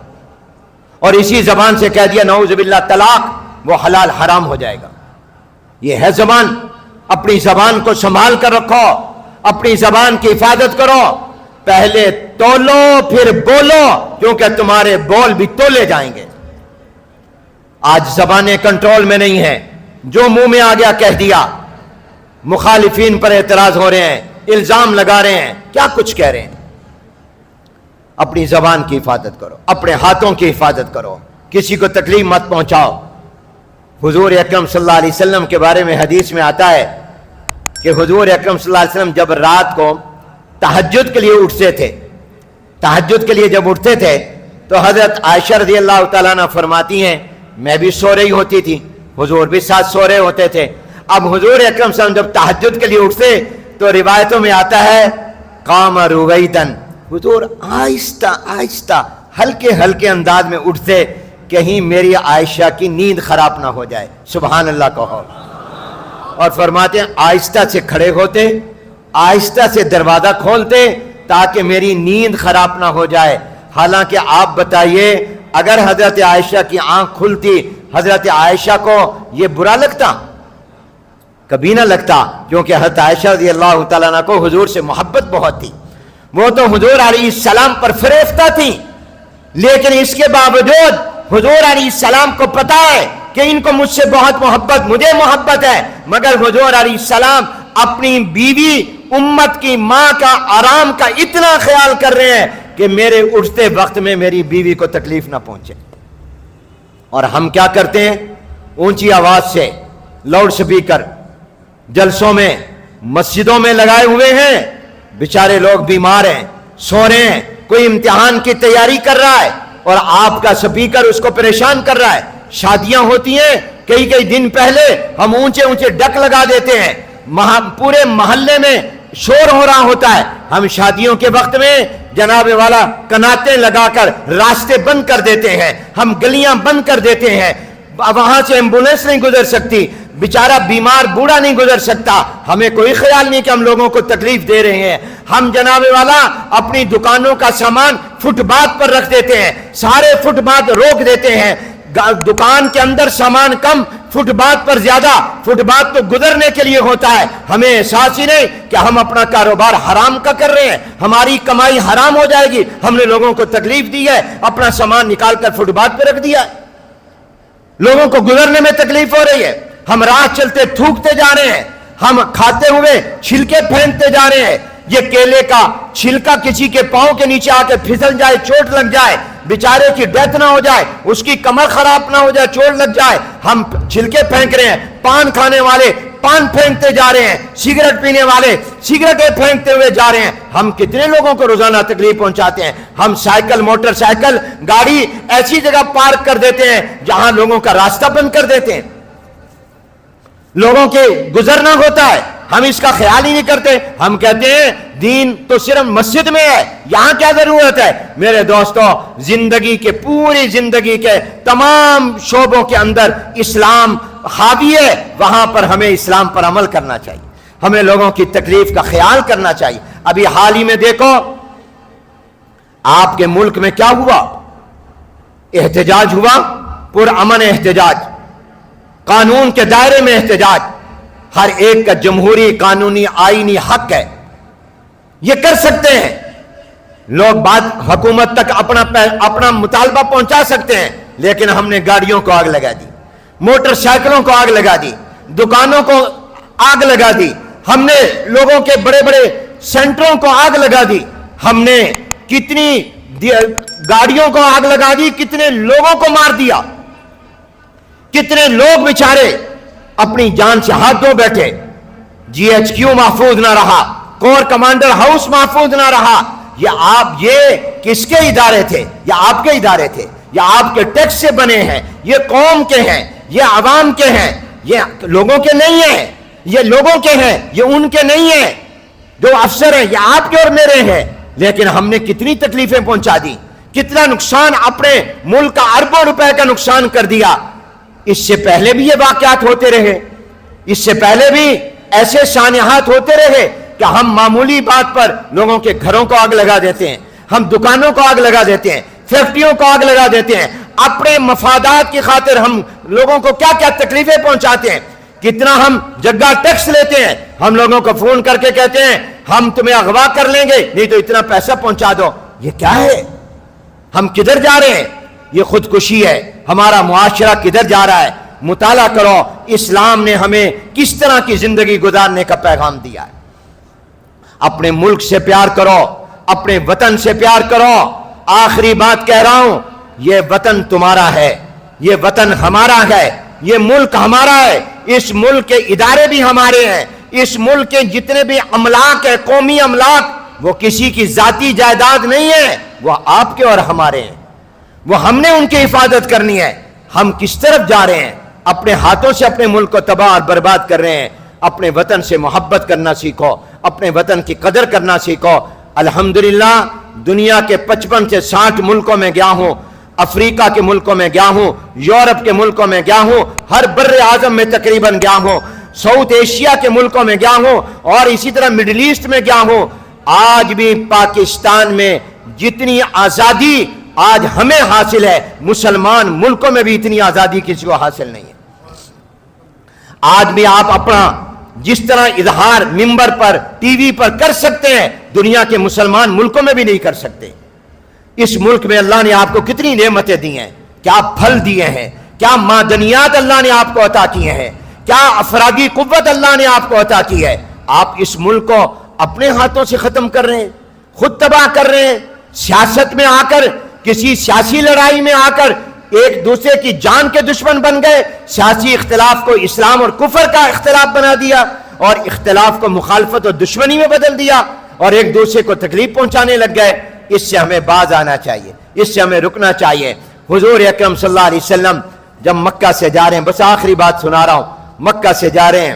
Speaker 1: اور اسی زبان سے کہہ دیا نعوذ باللہ طلاق، وہ حلال حرام ہو جائے گا۔ یہ ہے زبان۔ اپنی زبان کو سنبھال کر رکھو، اپنی زبان کی حفاظت کرو، پہلے تولو پھر بولو، کیونکہ تمہارے بول بھی تولے جائیں گے۔ آج زبانیں کنٹرول میں نہیں ہیں، جو منہ میں آ گیا کہہ دیا۔ مخالفین پر اعتراض ہو رہے ہیں، الزام لگا رہے ہیں، کیا کچھ کہہ رہے ہیں۔ اپنی زبان کی حفاظت کرو، اپنے ہاتھوں کی حفاظت کرو، کسی کو تکلیف مت پہنچاؤ۔ حضور اکرم صلی اللہ علیہ وسلم کے بارے میں حدیث میں آتا ہے کہ حضور اکرم صلی اللہ علیہ وسلم جب رات کو تہجد کے لیے اٹھتے تھے، تہجد کے لیے جب اٹھتے تھے تو حضرت عائشہ رضی اللہ تعالیٰ عنہ فرماتی ہیں میں بھی سو رہی ہوتی تھی، حضور بھی ساتھ سو رہے ہوتے تھے۔ اب حضور اکرم صلی اللہ علیہ وسلم جب تہجد کے لیے اٹھتے تو روایتوں میں آتا ہے قام رویدن، حضور آہستہ آہستہ ہلکے ہلکے انداز میں اٹھتے، کہیں میری عائشہ کی نیند خراب نہ ہو جائے، سبحان اللہ کہو۔ اور فرماتے ہیں آہستہ سے کھڑے ہوتے، آہستہ سے دروازہ کھولتے تاکہ میری نیند خراب نہ ہو جائے۔ حالانکہ آپ بتائیے اگر حضرت عائشہ کی آنکھ کھلتی، حضرت عائشہ کو یہ برا لگتا؟ کبھی نہ لگتا، کیونکہ حضرت عائشہ رضی اللہ تعالیٰ عنہ کو حضور سے محبت بہت تھی، وہ تو حضور علیہ السلام پر فریفتہ تھی، لیکن اس کے باوجود حضور علیہ السلام کو پتا ہے کہ ان کو مجھ سے بہت محبت، مجھے محبت ہے، مگر حضور علیہ السلام اپنی بیوی امت کی ماں کا آرام کا اتنا خیال کر رہے ہیں کہ میرے اٹھتے وقت میں میری بیوی کو تکلیف نہ پہنچے۔ اور ہم کیا کرتے ہیں؟ اونچی آواز سے لاؤڈ سپیکر جلسوں میں مسجدوں میں لگائے ہوئے ہیں، بیچارے لوگ بیمار ہیں، سو رہے ہیں، کوئی امتحان کی تیاری کر رہا ہے اور آپ کا سپیکر اس کو پریشان کر رہا ہے۔ شادیاں ہوتی ہیں، کئی دن پہلے ہم اونچے اونچے ڈک لگا دیتے ہیں، پورے محلے میں شور ہو رہا ہوتا ہے. ہم شادیوں کے وقت میں جناب والا کناتے لگا کر راستے بند کر دیتے ہیں, ہم گلیاں بند کر دیتے ہیں, وہاں سے ایمبولینس نہیں گزر سکتی, بیچارہ بیمار بوڑھا نہیں گزر سکتا. ہمیں کوئی خیال نہیں کہ ہم لوگوں کو تکلیف دے رہے ہیں. ہم جناب والا اپنی دکانوں کا سامان فٹ پاتھ پر رکھ دیتے ہیں, سارے فٹ پاتھ روک دیتے ہیں. دکان کے اندر سامان کم, فٹ پاتھ پر زیادہ. فٹ پاتھ تو گزرنے کے لیے ہوتا ہے, ہمیں احساس ہی نہیں کہ ہم اپنا کاروبار حرام کا کر رہے ہیں, ہماری کمائی حرام ہو جائے گی. ہم نے لوگوں کو تکلیف دی ہے, اپنا سامان نکال کر فٹ پاتھ پہ رکھ دیا, لوگوں کو گزرنے میں تکلیف ہو رہی ہے. ہم راہ چلتے تھوکتے جا رہے ہیں, ہم کھاتے ہوئے چھلکے پھینکتے جا رہے ہیں. یہ کیلے کا چھلکا کسی کے پاؤں کے نیچے آ کے پھسل جائے, چوٹ لگ جائے, بیچارے کی ڈیتھ نہ ہو جائے, اس کی کمر خراب نہ ہو جائے, چوٹ لگ جائے, ہم چھلکے پھینک رہے ہیں. پان کھانے والے پان پھینکتے جا رہے ہیں, سگریٹ پینے والے سگریٹیں پھینکتے ہوئے جا رہے ہیں. ہم کتنے لوگوں کو روزانہ تکلیف پہنچاتے ہیں. ہم سائیکل, موٹر سائیکل, گاڑی ایسی جگہ پارک کر دیتے ہیں جہاں لوگوں کا راستہ بند کر دیتے ہیں, لوگوں کے گزرنا ہوتا ہے, ہم اس کا خیال ہی نہیں کرتے. ہم کہتے ہیں دین تو صرف مسجد میں ہے, یہاں کیا ضرورت ہے؟ میرے دوستو, زندگی کے پوری زندگی کے تمام شعبوں کے اندر اسلام حاوی ہے, وہاں پر ہمیں اسلام پر عمل کرنا چاہیے, ہمیں لوگوں کی تکلیف کا خیال کرنا چاہیے. ابھی حال ہی میں دیکھو آپ کے ملک میں کیا ہوا, احتجاج ہوا, پرامن احتجاج, قانون کے دائرے میں احتجاج. ہر ایک کا جمہوری قانونی آئینی حق ہے, یہ کر سکتے ہیں لوگ, بات حکومت تک اپنا مطالبہ پہنچا سکتے ہیں. لیکن ہم نے گاڑیوں کو آگ لگا دی, موٹر سائیکلوں کو آگ لگا دی, دکانوں کو آگ لگا دی, ہم نے لوگوں کے بڑے بڑے سینٹروں کو آگ لگا دی, ہم نے کتنی گاڑیوں کو آگ لگا دی, کتنے لوگوں کو مار دیا, کتنے لوگ بیچارے اپنی جان سے ہاتھ دھو بیٹھے. جی ایچ کیو محفوظ نہ رہا, کور کمانڈر ہاؤس محفوظ نہ رہا. یہ کس کے ادارے تھے؟ یہ آپ کے ادارے تھے, یہ آپ کے ٹیکس سے بنے ہیں, یہ قوم کے ہیں, یہ عوام کے ہیں, یہ لوگوں کے نہیں ہیں, یہ لوگوں کے ہیں, یہ ان کے نہیں ہیں. جو افسر ہیں یہ آپ کے اور میرے ہیں. لیکن ہم نے کتنی تکلیفیں پہنچا دی, کتنا نقصان, اپنے ملک کا اربوں روپے کا نقصان کر دیا. اس سے پہلے بھی یہ واقعات ہوتے رہے, اس سے پہلے بھی ایسے سانحات ہوتے رہے کہ ہم معمولی بات پر لوگوں کے گھروں کو آگ لگا دیتے ہیں, ہم دکانوں کو آگ لگا دیتے ہیں, فیکٹریوں کو آگ لگا دیتے ہیں. اپنے مفادات کی خاطر ہم لوگوں کو کیا کیا تکلیفیں پہنچاتے ہیں. کتنا ہم جگہ ٹیکس لیتے ہیں, ہم لوگوں کو فون کر کے کہتے ہیں ہم تمہیں اغوا کر لیں گے, نہیں تو اتنا پیسہ پہنچا دو. یہ کیا ہے؟ ہم کدھر جا رہے ہیں؟ یہ خودکشی ہے. ہمارا معاشرہ کدھر جا رہا ہے؟ مطالعہ کرو, اسلام نے ہمیں کس طرح کی زندگی گزارنے کا پیغام دیا ہے. اپنے ملک سے پیار کرو, اپنے وطن سے پیار کرو. آخری بات کہہ رہا ہوں, یہ وطن تمہارا ہے, یہ وطن ہمارا ہے, یہ ملک ہمارا ہے, اس ملک کے ادارے بھی ہمارے ہیں, اس ملک کے جتنے بھی املاک ہیں, قومی املاک, وہ کسی کی ذاتی جائیداد نہیں ہے, وہ آپ کے اور ہمارے ہیں, وہ ہم نے ان کی حفاظت کرنی ہے. ہم کس طرف جا رہے ہیں؟ اپنے ہاتھوں سے اپنے ملک کو تباہ اور برباد کر رہے ہیں. اپنے وطن سے محبت کرنا سیکھو, اپنے وطن کی قدر کرنا سیکھو. الحمدللہ دنیا کے 55 سے 60 ملکوں میں گیا ہوں, افریقہ کے ملکوں میں گیا ہوں, یورپ کے ملکوں میں گیا ہوں, ہر بر اعظم میں تقریباً گیا ہوں, ساؤتھ ایشیا کے ملکوں میں گیا ہوں, اور اسی طرح مڈل ایسٹ میں گیا ہوں. آج بھی پاکستان میں جتنی آزادی آج ہمیں حاصل ہے, مسلمان ملکوں میں بھی اتنی آزادی کسی کو حاصل نہیں ہے. آج بھی آپ اپنا جس طرح اظہار منبر پر, ٹی وی پر کر سکتے ہیں, دنیا کے مسلمان ملکوں میں بھی نہیں کر سکتے. اس ملک میں اللہ نے آپ کو کتنی نعمتیں دی ہیں, کیا پھل دیے ہیں, کیا معدنیات اللہ نے آپ کو عطا کیے ہیں, کیا افرادی قوت اللہ نے آپ کو عطا کی ہے. آپ اس ملک کو اپنے ہاتھوں سے ختم کر رہے ہیں, خود تباہ کر رہے ہیں. سیاست میں آ کر, کسی سیاسی لڑائی میں آ کر ایک دوسرے کی جان کے دشمن بن گئے. سیاسی اختلاف کو اسلام اور کفر کا اختلاف بنا دیا, اور اختلاف کو مخالفت اور دشمنی میں بدل دیا, اور ایک دوسرے کو تکلیف پہنچانے لگ گئے. اس سے ہمیں باز آنا چاہیے, اس سے ہمیں رکنا چاہیے. حضور اکرم صلی اللہ علیہ وسلم جب مکہ سے جا رہے ہیں, بس آخری بات سنا رہا ہوں, مکہ سے جا رہے ہیں,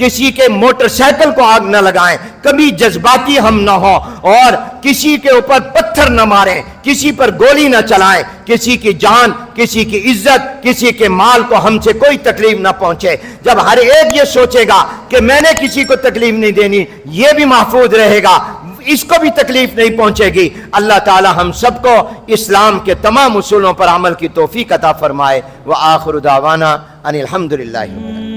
Speaker 2: کسی کے موٹر سائیکل کو آگ نہ لگائیں، کبھی جذباتی ہم نہ ہوں، اور کسی کے اوپر پتھر نہ ماریں، کسی پر گولی نہ چلائیں، کسی کی جان، کسی کی عزت، کسی کے مال کو ہم سے کوئی تکلیف نہ پہنچے۔ جب ہر ایک یہ سوچے گا کہ میں نے کسی کو تکلیف نہیں دینی، یہ بھی محفوظ رہے گا، اس کو بھی تکلیف نہیں پہنچے گی، اللہ تعالی ہم سب کو اسلام کے تمام اصولوں پر عمل کی توفیق عطا فرمائے۔ وآخر دعوانا ان الحمدللہ۔